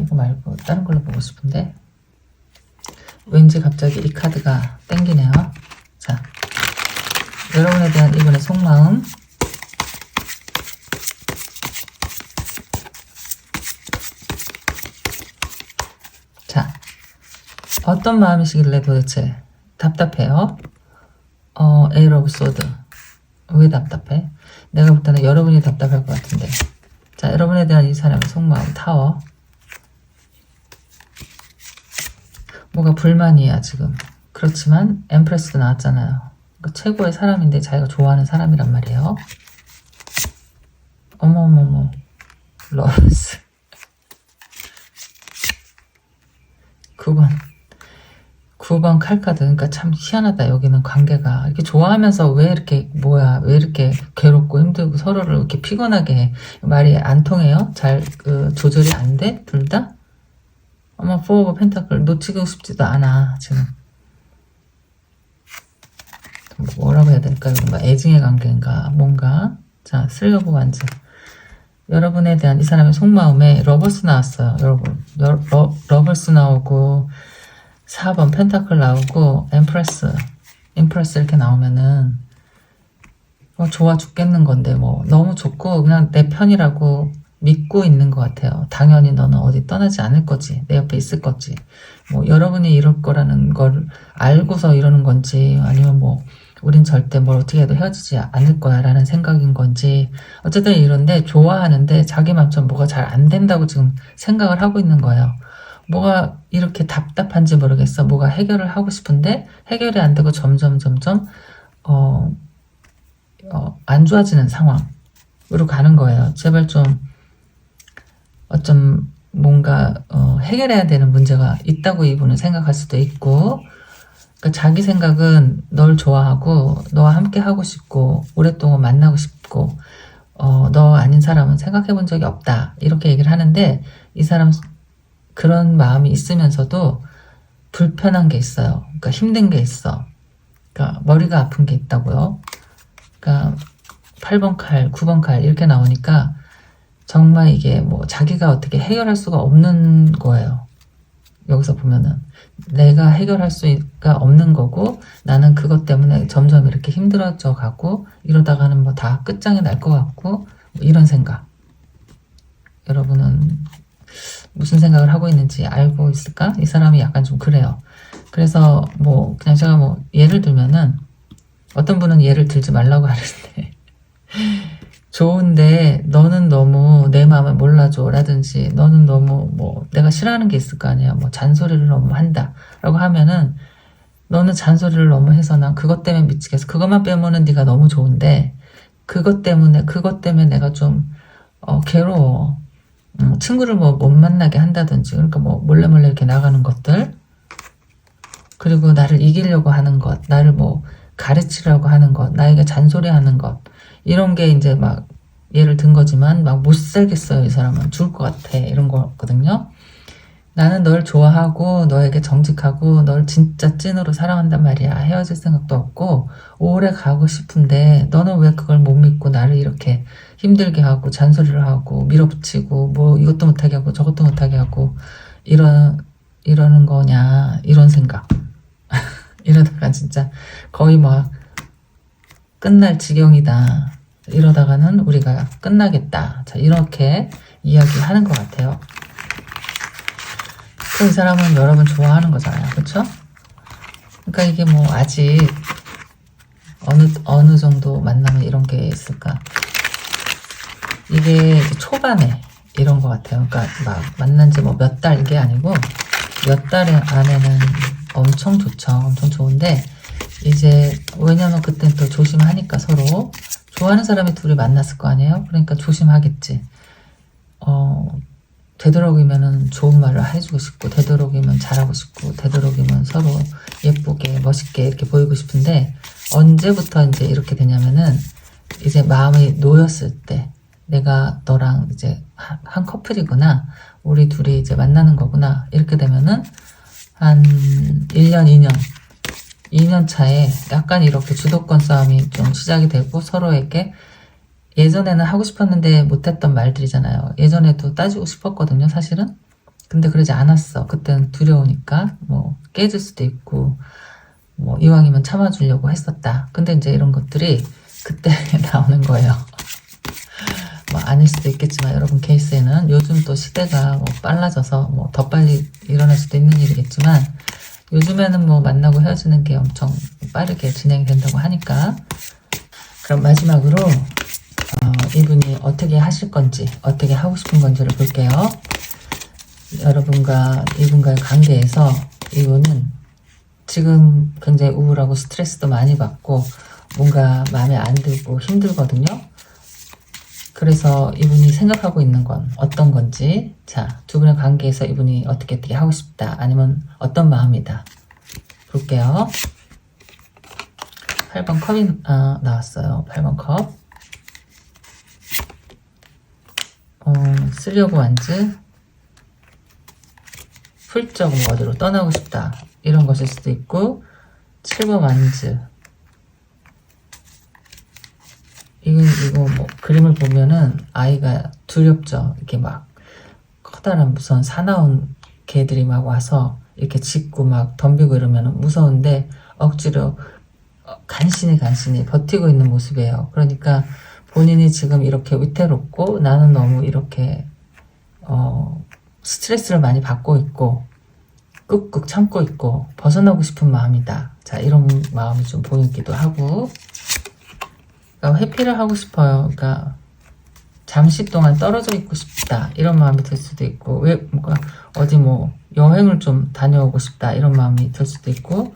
이거 말고 다른 걸로 보고 싶은데 왠지 갑자기 이 카드가 땡기네요. 자, 여러분에 대한 이분의 속마음. 자, 어떤 마음이시길래 도대체 답답해요? 에이러 오브 소드. 왜 답답해? 내가 볼 때는 여러분이 답답할 것 같은데. 자, 여러분에 대한 이 사람의 속마음. 타워. 뭐가 불만이야 지금. 그렇지만 엠프레스도 나왔잖아요. 그러니까 최고의 사람인데 자기가 좋아하는 사람이란 말이에요. 어머머머. 러브스. 9번 칼카드. 그러니까 참 희한하다. 여기는 관계가 이렇게 좋아하면서 왜 이렇게 왜 이렇게 괴롭고 힘들고 서로를 이렇게 피곤하게 해. 말이 안 통해요. 잘 조절이 안 돼. 둘 다. 어머, 4 오브 펜타클 놓치고 싶지도 않아 지금. 뭐라고 해야 될까? 이거 뭐 애증의 관계인가 뭔가. 자, 3 오브 완즈. 여러분에 대한 이 사람의 속마음에 러버스 나왔어요. 여러분 러버스 나오고 4번 펜타클 나오고 엠프레스 이렇게 나오면은 좋아 죽겠는 건데 뭐 너무 좋고 그냥 내 편이라고 믿고 있는 것 같아요. 당연히 너는 어디 떠나지 않을 거지. 내 옆에 있을 거지. 뭐 여러분이 이럴 거라는 걸 알고서 이러는 건지 아니면 뭐 우린 절대 뭘 어떻게 해도 헤어지지 않을 거야 라는 생각인 건지 어쨌든 이런데 좋아하는데 자기 맘처럼 뭐가 잘 안 된다고 지금 생각을 하고 있는 거예요. 뭐가 이렇게 답답한지 모르겠어. 뭐가 해결을 하고 싶은데 해결이 안 되고 점점 안 좋아지는 상황으로 가는 거예요. 제발 좀 어쩜 뭔가 해결해야 되는 문제가 있다고 이분은 생각할 수도 있고, 그러니까 자기 생각은 널 좋아하고 너와 함께 하고 싶고 오랫동안 만나고 싶고 너 아닌 사람은 생각해 본 적이 없다 이렇게 얘기를 하는데 이 사람 그런 마음이 있으면서도 불편한 게 있어요. 그러니까 힘든 게 있어. 그러니까 머리가 아픈 게 있다고요. 그러니까 8번 칼, 9번 칼 이렇게 나오니까 정말 이게 뭐 자기가 어떻게 해결할 수가 없는 거예요. 여기서 보면은 내가 해결할 수가 없는 거고 나는 그것 때문에 점점 이렇게 힘들어져 가고 이러다가는 뭐 다 끝장이 날 것 같고 뭐 이런 생각. 여러분은 무슨 생각을 하고 있는지 알고 있을까? 이 사람이 약간 좀 그래요. 그래서 뭐 그냥 제가 뭐 예를 들면은 어떤 분은 예를 들지 말라고 하는데 좋은데 너는 너무 내 마음을 몰라줘 라든지 너는 너무 뭐 내가 싫어하는 게 있을 거 아니야. 뭐 잔소리를 너무 한다 라고 하면은 너는 잔소리를 너무 해서 난 그것 때문에 미치겠어. 그것만 빼면은 네가 너무 좋은데 그것 때문에 내가 좀 괴로워. 친구를 뭐 못 만나게 한다든지 그러니까 뭐 몰래 이렇게 나가는 것들 그리고 나를 이기려고 하는 것 나를 뭐 가르치려고 하는 것 나에게 잔소리하는 것 이런 게 이제 막 예를 든 거지만 막 못 살겠어요. 이 사람은 죽을 것 같아. 이런 거거든요. 나는 널 좋아하고 너에게 정직하고 널 진짜 찐으로 사랑한단 말이야. 헤어질 생각도 없고 오래 가고 싶은데 너는 왜 그걸 못 믿고 나를 이렇게 힘들게 하고 잔소리를 하고 밀어붙이고 뭐 이것도 못하게 하고 저것도 못하게 하고 이러는 거냐. 이런 생각. 이러다가 진짜 거의 막 끝날 지경이다. 이러다가는 우리가 끝나겠다. 자, 이렇게 이야기하는 것 같아요. 그 사람은 여러분 좋아하는 거잖아요. 그쵸? 그러니까 이게 뭐 아직 어느 정도 만나면 이런 게 있을까? 이게 초반에 이런 것 같아요. 그러니까 막 만난 지 뭐 몇 달 이게 아니고 몇 달 안에는 엄청 좋죠. 엄청 좋은데 이제 왜냐면 그땐 또 조심하니까 서로 좋아하는 사람이 둘이 만났을 거 아니에요? 그러니까 조심하겠지. 되도록이면은 좋은 말을 해주고 싶고 되도록이면 잘하고 싶고 되도록이면 서로 예쁘게 멋있게 이렇게 보이고 싶은데 언제부터 이제 이렇게 되냐면은 이제 마음이 놓였을 때 내가 너랑 이제 한 커플이구나 우리 둘이 이제 만나는 거구나 이렇게 되면은 한 1년 2년 차에 약간 이렇게 주도권 싸움이 좀 시작이 되고 서로에게 예전에는 하고 싶었는데 못했던 말들이잖아요. 예전에도 따지고 싶었거든요, 사실은. 근데 그러지 않았어. 그때는 두려우니까 뭐 깨질 수도 있고 뭐 이왕이면 참아주려고 했었다. 근데 이제 이런 것들이 그때 나오는 거예요. 뭐 아닐 수도 있겠지만 여러분 케이스에는 요즘 또 시대가 뭐 빨라져서 뭐 더 빨리 일어날 수도 있는 일이겠지만 요즘에는 뭐 만나고 헤어지는 게 엄청 빠르게 진행이 된다고 하니까 그럼 마지막으로 이분이 어떻게 하실 건지 어떻게 하고 싶은 건지를 볼게요. 여러분과 이분과의 관계에서 이분은 지금 굉장히 우울하고 스트레스도 많이 받고 뭔가 마음에 안 들고 힘들거든요. 그래서 이분이 생각하고 있는 건 어떤 건지 자, 두 분의 관계에서 이분이 어떻게 하고 싶다 아니면 어떤 마음이다 볼게요. 8번 컵이 나왔어요. 8번 컵 쓰려고 완즈 훌쩍 뭐 어디로 떠나고 싶다 이런 것일 수도 있고 7번 완즈 이거 뭐 그림을 보면은 아이가 두렵죠. 이렇게 막 커다란 무서운 사나운 개들이 막 와서 이렇게 짖고 막 덤비고 이러면 무서운데 억지로 간신히 버티고 있는 모습이에요. 그러니까 본인이 지금 이렇게 위태롭고 나는 너무 이렇게 스트레스를 많이 받고 있고 꾹꾹 참고 있고 벗어나고 싶은 마음이다. 자, 이런 마음이 좀 보이기도 하고 그러니까 회피를 하고 싶어요. 그러니까 잠시 동안 떨어져 있고 싶다 이런 마음이 들 수도 있고 왜 뭔가 어디 뭐 여행을 좀 다녀오고 싶다 이런 마음이 들 수도 있고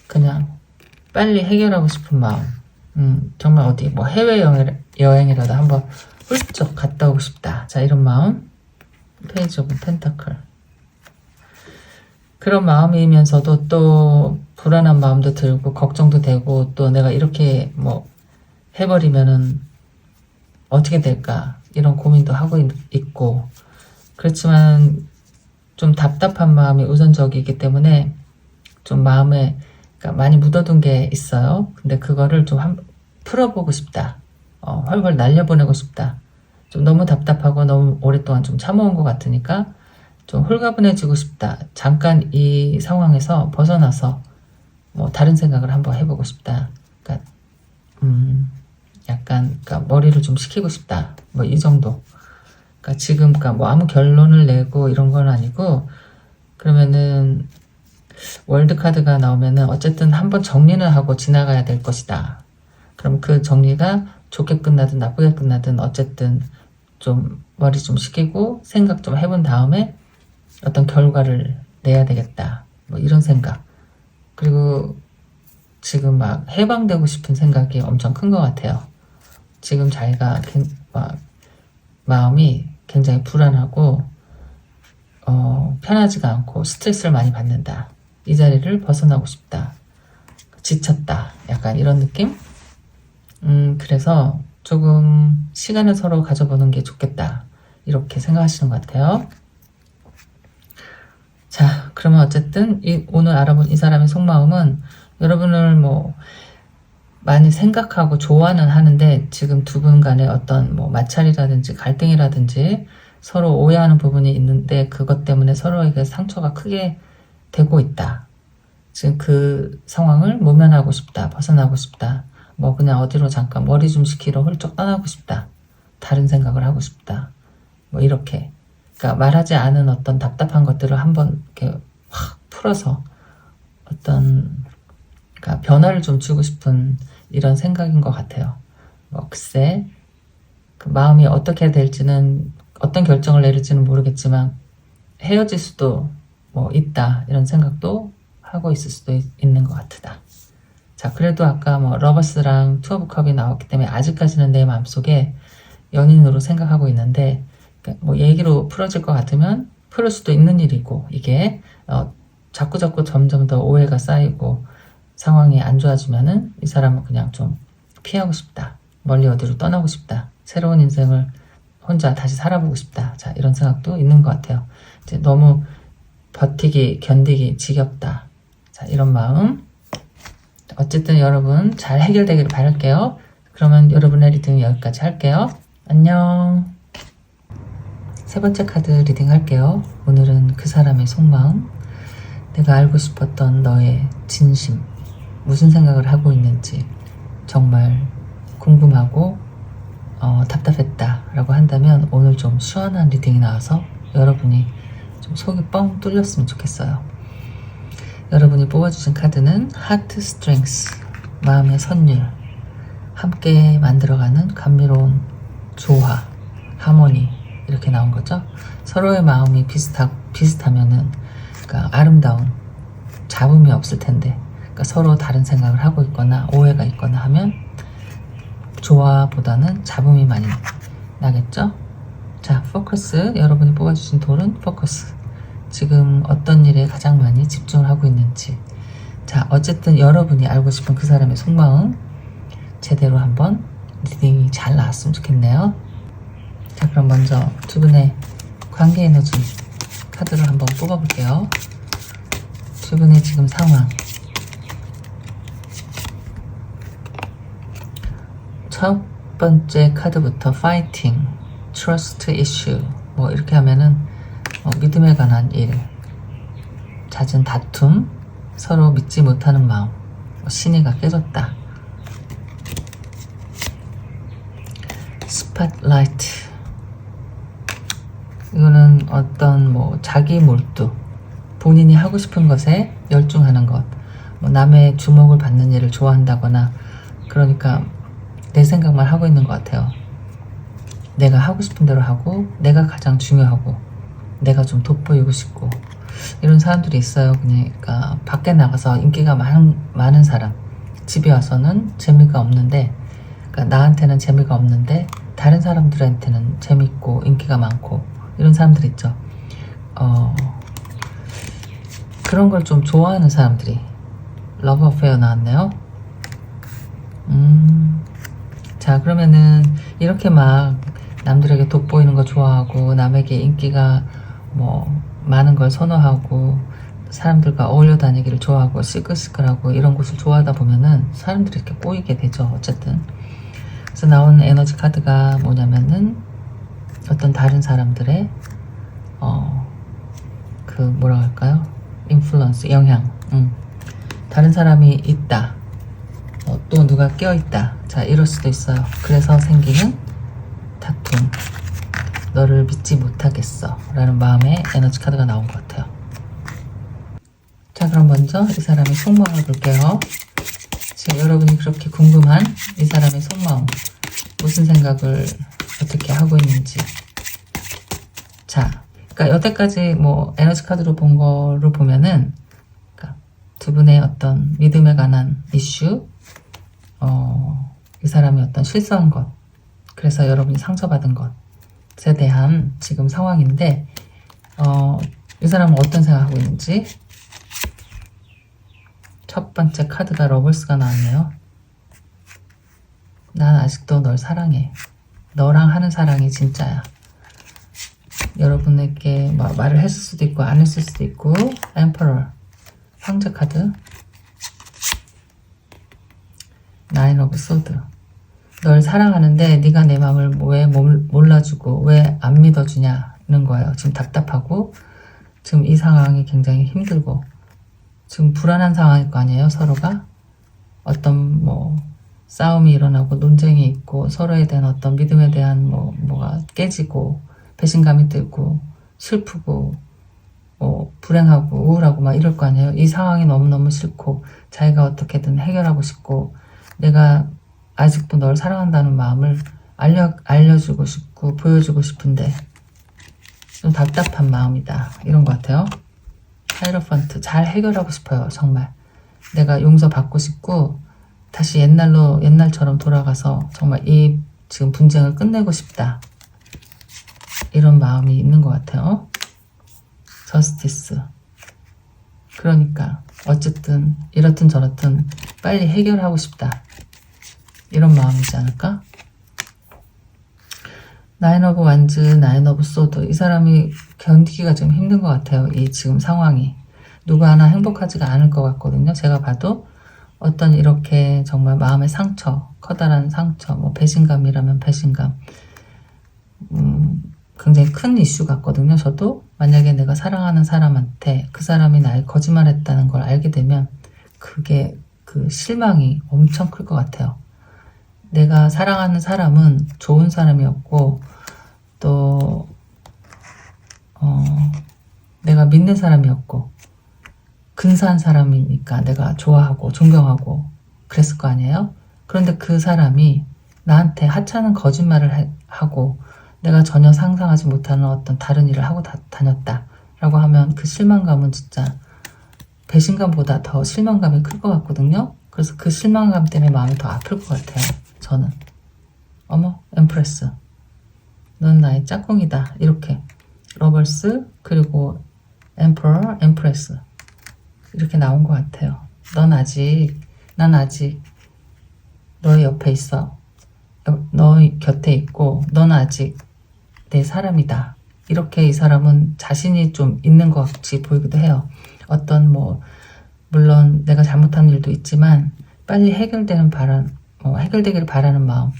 그냥 빨리 해결하고 싶은 마음 정말 어디 뭐 해외여행이라도 한번 훌쩍 갔다 오고 싶다 자 이런 마음 페이지 오브 펜타클 그런 마음이면서도 또 불안한 마음도 들고 걱정도 되고 또 내가 이렇게 뭐 해버리면은 어떻게 될까 이런 고민도 하고 있고 그렇지만 좀 답답한 마음이 우선적이기 때문에 좀 마음에 그러니까 많이 묻어둔 게 있어요. 근데 그거를 좀 풀어보고 싶다. 훨훨 날려보내고 싶다. 좀 너무 답답하고 너무 오랫동안 좀 참아온 것 같으니까 좀 홀가분해지고 싶다. 잠깐 이 상황에서 벗어나서 뭐 다른 생각을 한번 해보고 싶다. 그러니까 약간 그러니까 머리를 좀 식히고 싶다. 뭐 이 정도. 그러니까 지금 그러니까 뭐 아무 결론을 내고 이런 건 아니고 그러면은 월드 카드가 나오면은 어쨌든 한번 정리는 하고 지나가야 될 것이다. 그럼 그 정리가 좋게 끝나든 나쁘게 끝나든 어쨌든 좀 머리 좀 식히고 생각 좀 해본 다음에 어떤 결과를 내야 되겠다. 뭐 이런 생각. 그리고 지금 막 해방되고 싶은 생각이 엄청 큰 것 같아요. 지금 자기가 마음이 굉장히 불안하고 편하지가 않고 스트레스를 많이 받는다. 이 자리를 벗어나고 싶다. 지쳤다. 약간 이런 느낌? 그래서 조금 시간을 서로 가져보는 게 좋겠다. 이렇게 생각하시는 것 같아요. 자, 그러면 어쨌든 오늘 알아본 이 사람의 속마음은 여러분을 뭐 많이 생각하고 좋아는 하는데 지금 두 분 간의 어떤 뭐 마찰이라든지 갈등이라든지 서로 오해하는 부분이 있는데 그것 때문에 서로에게 상처가 크게 되고 있다. 지금 그 상황을 모면하고 싶다. 벗어나고 싶다. 뭐 그냥 어디로 잠깐 머리 좀 식히러 훌쩍 떠나고 싶다. 다른 생각을 하고 싶다. 뭐 이렇게. 그러니까 말하지 않은 어떤 답답한 것들을 한번 이렇게 확 풀어서 어떤 그러니까 변화를 좀 주고 싶은 이런 생각인 것 같아요. 뭐 글쎄 그 마음이 어떻게 될지는 어떤 결정을 내릴지는 모르겠지만 헤어질 수도 뭐 있다 이런 생각도 하고 있을 수도 있는 것 같다. 자, 그래도 아까 뭐 러버스랑 투 오브 컵이 나왔기 때문에 아직까지는 내 마음속에 연인으로 생각하고 있는데 뭐 얘기로 풀어질 것 같으면 풀을 수도 있는 일이고 이게 자꾸자꾸 점점 더 오해가 쌓이고 상황이 안 좋아지면은 이 사람은 그냥 좀 피하고 싶다. 멀리 어디로 떠나고 싶다. 새로운 인생을 혼자 다시 살아보고 싶다. 자, 이런 생각도 있는 것 같아요. 이제 너무 버티기, 견디기 지겹다. 자, 이런 마음. 어쨌든 여러분 잘 해결되기를 바랄게요. 그러면 여러분의 리딩 여기까지 할게요. 안녕. 세 번째 카드 리딩 할게요. 오늘은 그 사람의 속마음. 내가 알고 싶었던 너의 진심. 무슨 생각을 하고 있는지 정말 궁금하고 답답했다 라고 한다면 오늘 좀 시원한 리딩이 나와서 여러분이 좀 속이 뻥 뚫렸으면 좋겠어요. 여러분이 뽑아주신 카드는 하트 스트렝스, 마음의 선율, 함께 만들어가는 감미로운 조화, 하모니 이렇게 나온 거죠. 서로의 마음이 비슷하면은 그러니까 아름다운 잡음이 없을 텐데 그러니까 서로 다른 생각을 하고 있거나 오해가 있거나 하면 조화보다는 잡음이 많이 나겠죠. 자, 포커스. 여러분이 뽑아주신 돌은 포커스. 지금 어떤 일에 가장 많이 집중을 하고 있는지. 자, 어쨌든 여러분이 알고 싶은 그 사람의 속마음 제대로 한번 리딩이 잘 나왔으면 좋겠네요. 자, 그럼 먼저 두 분의 관계 에너지 카드를 한번 뽑아볼게요. 두 분의 지금 상황. 첫 번째 카드부터 fighting, trust issue 뭐 이렇게 하면은 믿음에 관한 일, 잦은 다툼, 서로 믿지 못하는 마음, 신의가 깨졌다. spotlight 이거는 어떤 뭐 자기 몰두, 본인이 하고 싶은 것에 열중하는 것, 뭐 남의 주목을 받는 일을 좋아한다거나 그러니까 내 생각만 하고 있는 것 같아요. 내가 하고 싶은 대로 하고 내가 가장 중요하고 내가 좀 돋보이고 싶고 이런 사람들이 있어요. 그러니까 밖에 나가서 인기가 많은 사람 집에 와서는 재미가 없는데 그러니까 나한테는 재미가 없는데 다른 사람들한테는 재밌고 인기가 많고 이런 사람들 있죠. 그런 걸 좀 좋아하는 사람들이 러브 어페어 나왔네요. 자, 그러면은 이렇게 막 남들에게 돋보이는 거 좋아하고 남에게 인기가 뭐 많은 걸 선호하고 사람들과 어울려 다니기를 좋아하고 시끌시끌하고 이런 곳을 좋아하다 보면은 사람들이 이렇게 꼬이게 되죠. 어쨌든 그래서 나온 에너지 카드가 뭐냐면은 어떤 다른 사람들의 그 뭐라고 할까요? 인플루언스, 영향. 다른 사람이 있다. 또 누가 껴있다. 자, 이럴 수도 있어요. 그래서 생기는 다툼. 너를 믿지 못하겠어 라는 마음의 에너지 카드가 나온 것 같아요. 자, 그럼 먼저 이 사람의 속마음을 볼게요. 지금 여러분이 그렇게 궁금한 이 사람의 속마음, 무슨 생각을 어떻게 하고 있는지. 자, 그러니까 여태까지 뭐 에너지 카드로 본 거를 보면은 그러니까 두 분의 어떤 믿음에 관한 이슈, 이 사람이 어떤 실수한 것, 그래서 여러분이 상처받은 것에 대한 지금 상황인데 이 사람은 어떤 생각하고 있는지. 첫 번째 카드가 러블스가 나왔네요. 난 아직도 널 사랑해. 너랑 하는 사랑이 진짜야. 여러분에게 말을 했을 수도 있고 안 했을 수도 있고. 엠퍼러 황제 카드, 나인 오브 소드. 널 사랑하는데 네가 내 마음을 왜 몰라주고 왜 안 믿어주냐는 거예요. 지금 답답하고 지금 이 상황이 굉장히 힘들고 지금 불안한 상황일 거 아니에요. 서로가 어떤 싸움이 일어나고 논쟁이 있고 서로에 대한 어떤 믿음에 대한 뭐가 깨지고 배신감이 들고 슬프고 불행하고 우울하고 막 이럴 거 아니에요. 이 상황이 너무너무 싫고 자기가 어떻게든 해결하고 싶고 내가 아직도 널 사랑한다는 마음을 알려주고 싶고 보여주고 싶은데 좀 답답한 마음이다. 이런 것 같아요. 하이로펀트 잘 해결하고 싶어요. 정말 내가 용서받고 싶고 다시 옛날처럼 돌아가서 정말 이 지금 분쟁을 끝내고 싶다. 이런 마음이 있는 것 같아요. 저스티스. 그러니까 어쨌든 이렇든 저렇든 빨리 해결하고 싶다. 이런 마음이지 않을까? 나인 오브 완즈, 나인 오브 소드. 이 사람이 견디기가 좀 힘든 것 같아요. 이 지금 상황이. 누구 하나 행복하지가 않을 것 같거든요. 제가 봐도 어떤 이렇게 정말 마음의 상처, 커다란 상처, 배신감이라면 배신감. 굉장히 큰 이슈 같거든요. 저도 만약에 내가 사랑하는 사람한테 그 사람이 나의 거짓말했다는 걸 알게 되면 그게 그 실망이 엄청 클 것 같아요. 내가 사랑하는 사람은 좋은 사람이었고 또 내가 믿는 사람이었고 근사한 사람이니까 내가 좋아하고 존경하고 그랬을 거 아니에요. 그런데 그 사람이 나한테 하찮은 거짓말을 하고 내가 전혀 상상하지 못하는 어떤 다른 일을 하고 다녔다 라고 하면 그 실망감은 진짜 배신감보다 더 실망감이 클 것 같거든요. 그래서 그 실망감 때문에 마음이 더 아플 것 같아요. 저는. 어머, 엠프레스. 넌 나의 짝꿍이다. 이렇게. 러벌스, 그리고 엠퍼러, 엠프레스. 이렇게 나온 것 같아요. 난 아직 너의 옆에 있어. 너 곁에 있고, 넌 아직 내 사람이다. 이렇게 이 사람은 자신이 좀 있는 것 같이 보이기도 해요. 어떤 물론 내가 잘못한 일도 있지만 빨리 해결되기를 바라는 마음.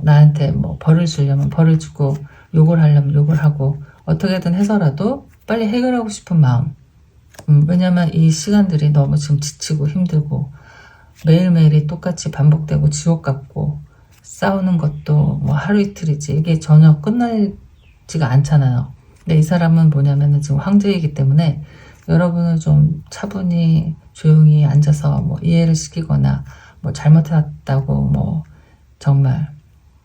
나한테 벌을 주려면 벌을 주고 욕을 하려면 욕을 하고 어떻게든 해서라도 빨리 해결하고 싶은 마음. 왜냐면 이 시간들이 너무 지금 지치고 힘들고 매일매일이 똑같이 반복되고 지옥 같고 싸우는 것도 하루 이틀이지 이게 전혀 끝나지가 않잖아요. 근데 이 사람은 뭐냐면은 지금 황제이기 때문에 여러분을 좀 차분히 조용히 앉아서 이해를 시키거나 잘못했다고 정말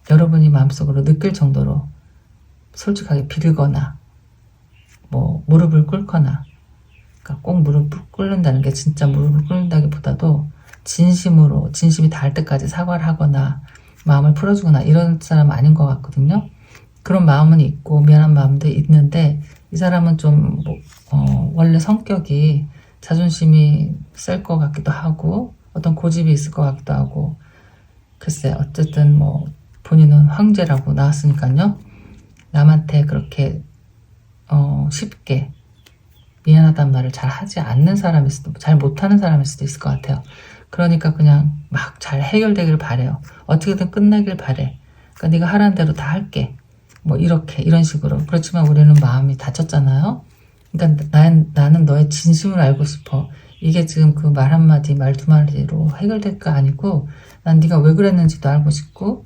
여러분이 마음속으로 느낄 정도로 솔직하게 빌거나 무릎을 꿇거나, 그러니까 꼭 무릎을 꿇는다는 게 진짜 무릎을 꿇는다기보다도 진심이 닿을 때까지 사과를 하거나 마음을 풀어주거나 이런 사람 아닌 것 같거든요. 그런 마음은 있고 미안한 마음도 있는데 이 사람은 좀 원래 성격이 자존심이 셀 것 같기도 하고 어떤 고집이 있을 것 같기도 하고 글쎄 어쨌든 본인은 황제라고 나왔으니까요. 남한테 그렇게 쉽게 미안하단 말을 잘 하지 않는 사람일 수도, 잘 못하는 사람일 수도 있을 것 같아요. 그러니까 그냥 막 잘 해결되길 바래요. 어떻게든 끝나길 바래. 그러니까 네가 하라는 대로 다 할게. 이런 식으로. 그렇지만 우리는 마음이 다쳤잖아요. 그러니까 나는 너의 진심을 알고 싶어. 이게 지금 그 말 한마디, 말 두 마디로 해결될 거 아니고 난 네가 왜 그랬는지도 알고 싶고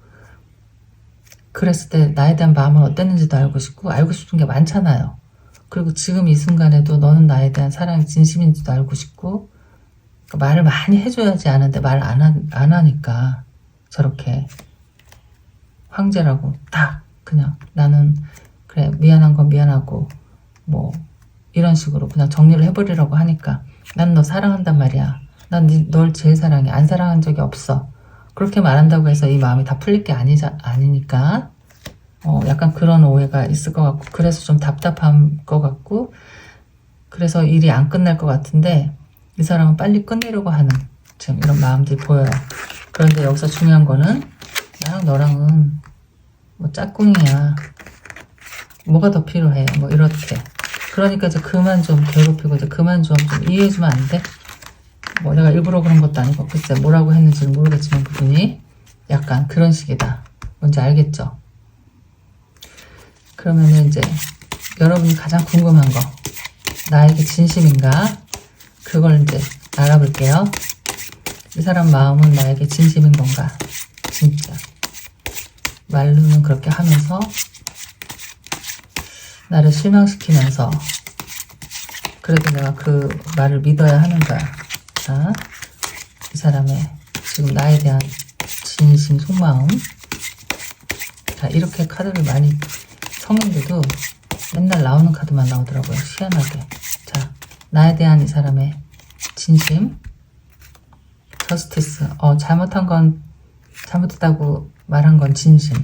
그랬을 때 나에 대한 마음은 어땠는지도 알고 싶고 알고 싶은 게 많잖아요. 그리고 지금 이 순간에도 너는 나에 대한 사랑이 진심인지도 알고 싶고 그러니까 말을 많이 해줘야지 아는데 말 안 하니까 저렇게 황제라고 딱 그냥 나는 그래 미안한 건 미안하고 이런 식으로 그냥 정리를 해버리라고 하니까 난 너 사랑한단 말이야. 난 널 제일 사랑해. 안 사랑한 적이 없어. 그렇게 말한다고 해서 이 마음이 다 풀릴 게 아니니까 약간 그런 오해가 있을 것 같고 그래서 좀 답답한 것 같고 그래서 일이 안 끝날 것 같은데 이 사람은 빨리 끝내려고 하는 지금 이런 마음들이 보여요. 그런데 여기서 중요한 거는 나랑 너랑은 뭐 짝꿍이야. 뭐가 더 필요해? 뭐 이렇게. 그러니까 이제 그만 좀 괴롭히고 이제 그만 좀 이해해주면 안 돼? 뭐 내가 일부러 그런 것도 아니고 글쎄 뭐라고 했는지는 모르겠지만 그분이 약간 그런 식이다. 뭔지 알겠죠? 그러면은 이제 여러분이 가장 궁금한 거, 나에게 진심인가? 그걸 이제 알아볼게요. 이 사람 마음은 나에게 진심인 건가? 진짜 말로는 그렇게 하면서 나를 실망시키면서 그래도 내가 그 말을 믿어야 하는 거야. 자, 이 사람의 지금 나에 대한 진심 속마음. 자, 이렇게 카드를 많이 성인들도 맨날 나오는 카드만 나오더라고요. 희한하게. 자, 나에 대한 이 사람의 진심. 저스티스. 잘못한 건 잘못했다고 말한 건 진심.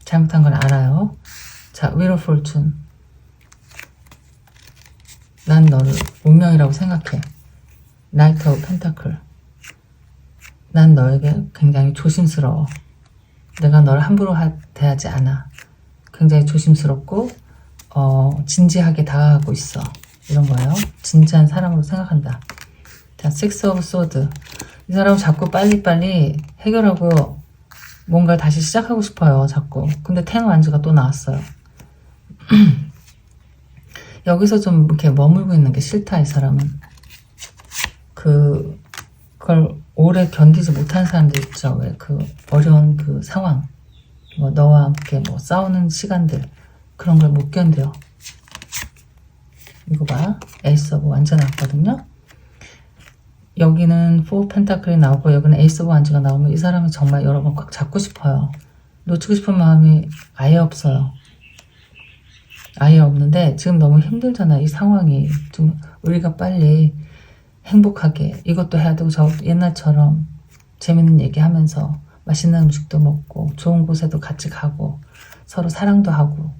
잘못한 건 알아요. 자, 윌 오브 포춘. 난 너를 운명이라고 생각해. 나이트 오브 펜타클. 난 너에게 굉장히 조심스러워. 내가 너를 함부로 대하지 않아. 굉장히 조심스럽고 진지하게 다가가고 있어. 이런 거예요. 진지한 사람으로 생각한다. 자, 식스 오브 소드. 이 사람은 자꾸 빨리빨리 해결하고 뭔가 다시 시작하고 싶어요. 자꾸. 근데 텐 완즈가 또 나왔어요. 여기서 좀 이렇게 머물고 있는 게 싫다. 이 사람은. 그걸 오래 견디지 못하는 사람들 있죠. 왜 그 어려운 그 상황, 뭐 너와 함께 뭐 싸우는 시간들, 그런 걸 못 견뎌. 이거 봐. 에이스 오브 완전 나왔거든요. 여기는 4 펜타클이 나오고 여기는 에이스 오브 완즈가 나오면 이 사람이 정말 여러 번 꽉 잡고 싶어요. 놓치고 싶은 마음이 아예 없어요. 아예 없는데 지금 너무 힘들잖아. 이 상황이. 좀 우리가 빨리 행복하게 이것도 해야 되고 저 옛날처럼 재밌는 얘기하면서 맛있는 음식도 먹고 좋은 곳에도 같이 가고 서로 사랑도 하고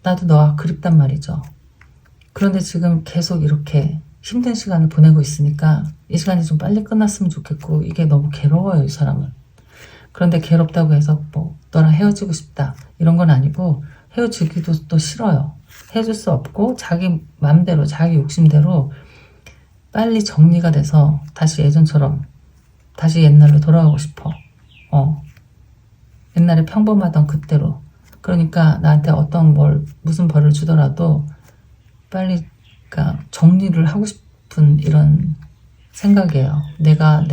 나도 너와 그립단 말이죠. 그런데 지금 계속 이렇게 힘든 시간을 보내고 있으니까 이 시간이 좀 빨리 끝났으면 좋겠고 이게 너무 괴로워요. 이 사람은. 그런데 괴롭다고 해서 뭐 너랑 헤어지고 싶다 이런 건 아니고 헤어지기도 또 싫어요. 헤어질 수 없고 자기 맘대로 자기 욕심대로 빨리 정리가 돼서 다시 예전처럼 다시 옛날로 돌아가고 싶어. 옛날에 평범하던 그때로. 그러니까 나한테 어떤 무슨 벌을 주더라도 빨리 그러니까 정리를 하고 싶은 이런 생각이에요. 내가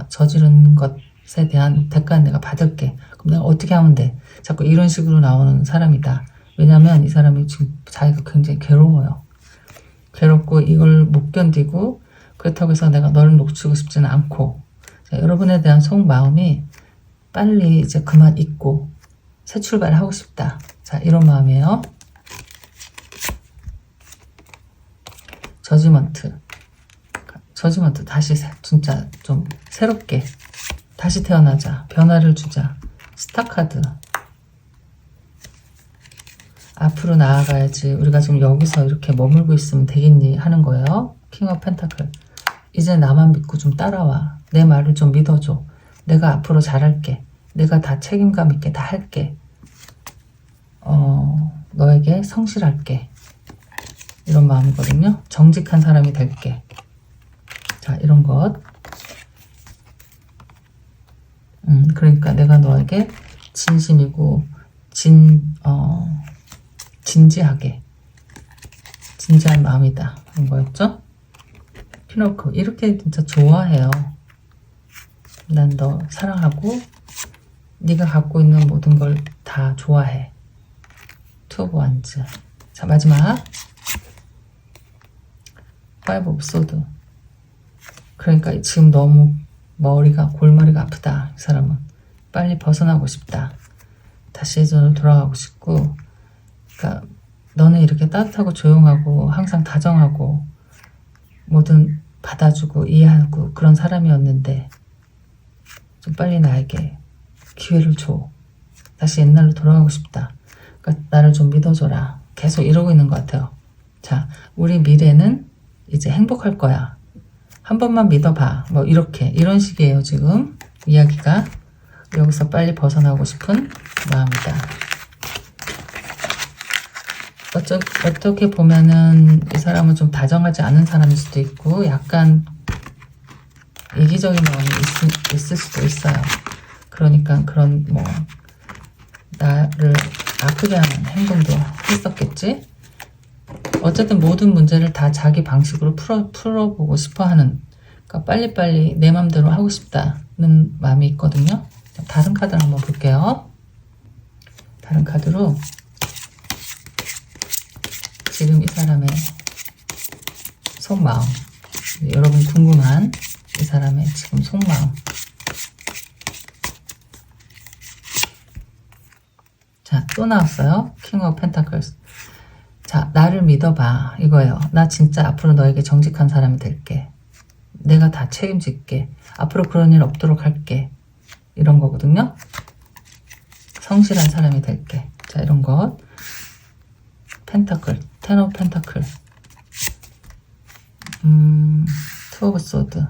저지른 것에 대한 대가는 내가 받을게. 그럼 내가 어떻게 하면 돼? 자꾸 이런 식으로 나오는 사람이다. 왜냐면 이 사람이 지금 자기가 굉장히 괴로워요. 괴롭고 이걸 못 견디고 그렇다고 해서 내가 너를 놓치고 싶지는 않고 자, 여러분에 대한 속마음이 빨리 이제 그만 잊고 새 출발하고 싶다. 자, 이런 마음이에요. 저지먼트 다시 진짜 좀 새롭게 다시 태어나자. 변화를 주자. 스타카드. 앞으로 나아가야지. 우리가 지금 여기서 이렇게 머물고 있으면 되겠니 하는 거예요. 킹 오브 펜타클. 이제 나만 믿고 좀 따라와. 내 말을 좀 믿어줘. 내가 앞으로 잘할게. 내가 다 책임감 있게 다 할게. 너에게 성실할게. 이런 마음이거든요. 정직한 사람이 될게. 자, 이런 것. 그러니까 내가 너에게 진심이고 진지하게 진지한 마음이다. 그런 거였죠? 피노크 이렇게 진짜 좋아해요. 난 너 사랑하고 네가 갖고 있는 모든 걸 다 좋아해. 투 오브 완즈. 자, 마지막 파이브 오브 소드. 그러니까 지금 너무 골머리가 아프다. 이 사람은 빨리 벗어나고 싶다. 다시 예전으로 돌아가고 싶고, 그러니까 너는 이렇게 따뜻하고 조용하고 항상 다정하고 뭐든 받아주고 이해하고 그런 사람이었는데 좀 빨리 나에게 기회를 줘. 다시 옛날로 돌아가고 싶다. 그러니까 나를 좀 믿어줘라. 계속 이러고 있는 것 같아요. 자, 우리 미래는 이제 행복할 거야 한 번만 믿어봐. 뭐 이렇게 이런 식이에요. 지금 이야기가. 여기서 빨리 벗어나고 싶은 마음이다. 어떻게 보면은 이 사람은 좀 다정하지 않은 사람일 수도 있고 약간 이기적인 마음이 있을 수도 있어요. 그러니까 그런 뭐 나를 아프게 하는 행동도 했었겠지. 어쨌든 모든 문제를 다 자기 방식으로 풀어보고 싶어하는, 그러니까 빨리빨리 내 맘대로 하고 싶다는 마음이 있거든요. 다른 카드를 한번 볼게요. 다른 카드로 지금 이 사람의 속마음, 여러분 궁금한 이 사람의 지금 속마음. 자, 또 나왔어요. 킹 오브 펜타클스. 자, 나를 믿어봐 이거예요. 나 진짜 앞으로 너에게 정직한 사람이 될게. 내가 다 책임질게. 앞으로 그런 일 없도록 할게. 이런 거거든요. 성실한 사람이 될게. 자, 이런 것. 펜타클, 텐 오브 펜타클, 투 오브 소드.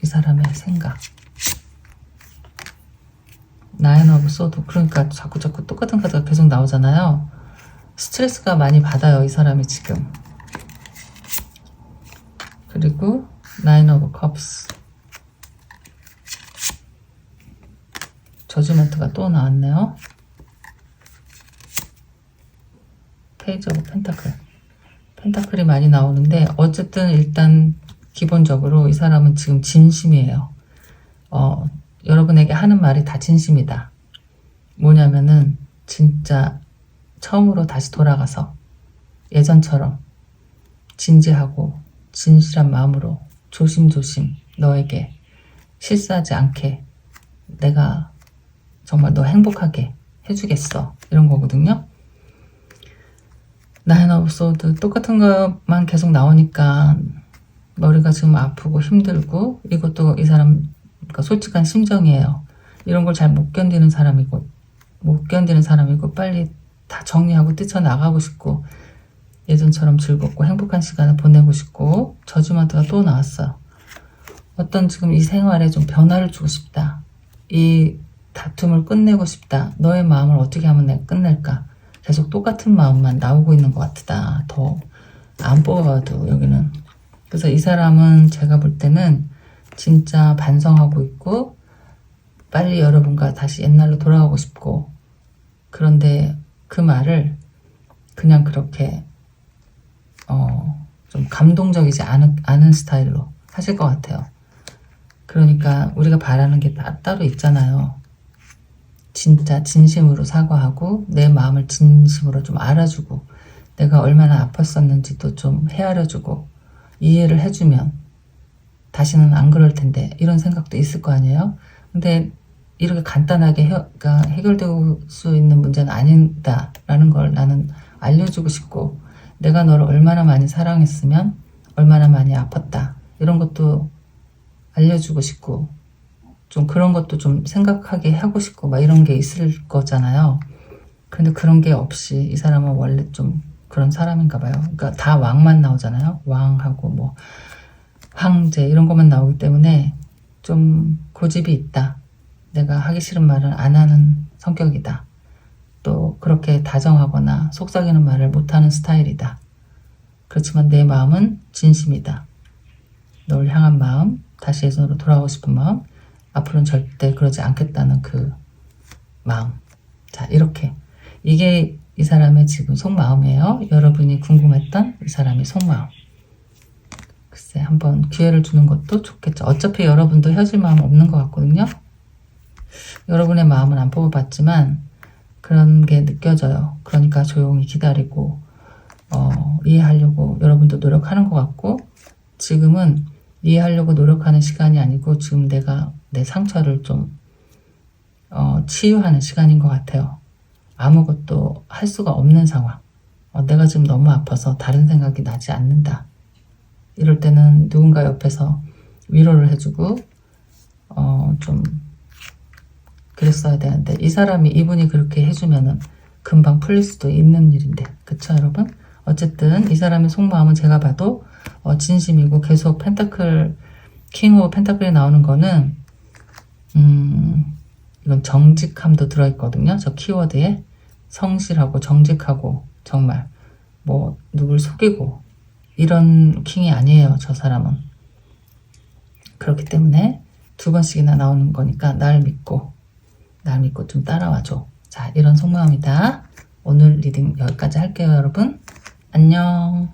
이 사람의 생각. 나인 오브 소드. 그러니까 자꾸 똑같은 카드가 계속 나오잖아요. 스트레스가 많이 받아요, 이 사람이 지금. 그리고 나인 오브 컵스. 저지먼트가 또 나왔네요. 페이지 오브 펜타클. 펜타클이 많이 나오는데 어쨌든 일단 기본적으로 이 사람은 지금 진심이에요. 여러분에게 하는 말이 다 진심이다. 뭐냐면은 진짜 처음으로 다시 돌아가서 예전처럼 진지하고 진실한 마음으로 조심조심 너에게 실수하지 않게 내가 정말 너 행복하게 해주겠어. 이런 거거든요. 나인 오브 소드 똑같은 것만 계속 나오니까 머리가 지금 아프고 힘들고, 이것도 이 사람 그러니까 솔직한 심정이에요. 이런 걸 잘 못 견디는 사람이고 빨리 다 정리하고 뛰쳐나가고 싶고 예전처럼 즐겁고 행복한 시간을 보내고 싶고. 저지먼트가 또 나왔어요. 어떤 지금 이 생활에 좀 변화를 주고 싶다. 이 다툼을 끝내고 싶다. 너의 마음을 어떻게 하면 내가 끝낼까. 계속 똑같은 마음만 나오고 있는 것 같다. 더 안 뽑아도 여기는. 그래서 이 사람은 제가 볼 때는 진짜 반성하고 있고 빨리 여러분과 다시 옛날로 돌아가고 싶고, 그런데 그 말을 그냥 그렇게 좀 감동적이지 않은 스타일로 하실 것 같아요. 그러니까 우리가 바라는 게 따로 있잖아요. 진짜 진심으로 사과하고 내 마음을 진심으로 좀 알아주고 내가 얼마나 아팠었는지도 좀 헤아려주고 이해를 해주면 다시는 안 그럴 텐데, 이런 생각도 있을 거 아니에요. 근데 이렇게 간단하게 해결될 수 있는 문제는 아닌다라는 걸 나는 알려주고 싶고, 내가 너를 얼마나 많이 사랑했으면 얼마나 많이 아팠다 이런 것도 알려주고 싶고, 좀 그런 것도 좀 생각하게 하고 싶고 막 이런 게 있을 거잖아요. 근데 그런 게 없이 이 사람은 원래 좀 그런 사람인가 봐요. 그러니까 다 왕만 나오잖아요. 왕하고 뭐 황제 이런 것만 나오기 때문에 좀 고집이 있다. 내가 하기 싫은 말을 안 하는 성격이다. 또 그렇게 다정하거나 속삭이는 말을 못하는 스타일이다. 그렇지만 내 마음은 진심이다. 널 향한 마음, 다시 예전으로 돌아가고 싶은 마음, 앞으로는 절대 그러지 않겠다는 그 마음. 자, 이렇게. 이게 이 사람의 지금 속마음이에요. 여러분이 궁금했던 이 사람의 속마음. 글쎄, 한번 기회를 주는 것도 좋겠죠. 어차피 여러분도 헤어질 마음 없는 것 같거든요. 여러분의 마음은 안 뽑아봤지만 그런 게 느껴져요. 그러니까 조용히 기다리고 이해하려고 여러분도 노력하는 것 같고, 지금은 이해하려고 노력하는 시간이 아니고 지금 내가 내 상처를 좀 치유하는 시간인 것 같아요. 아무것도 할 수가 없는 상황. 내가 지금 너무 아파서 다른 생각이 나지 않는다. 이럴 때는 누군가 옆에서 위로를 해주고 좀 그랬어야 되는데, 이분이 그렇게 해주면은 금방 풀릴 수도 있는 일인데, 그쵸 여러분? 어쨌든 이 사람의 속마음은 제가 봐도 진심이고 계속 펜타클 킹 오브 펜타클이 나오는 거는 이건 정직함도 들어있거든요. 저 키워드에 성실하고 정직하고 정말 뭐 누굴 속이고 이런 킹이 아니에요. 저 사람은. 그렇기 때문에 2번씩이나 나오는 거니까 날 믿고 좀 따라와줘. 자, 이런 속마음이다. 오늘 리딩 여기까지 할게요, 여러분. 안녕.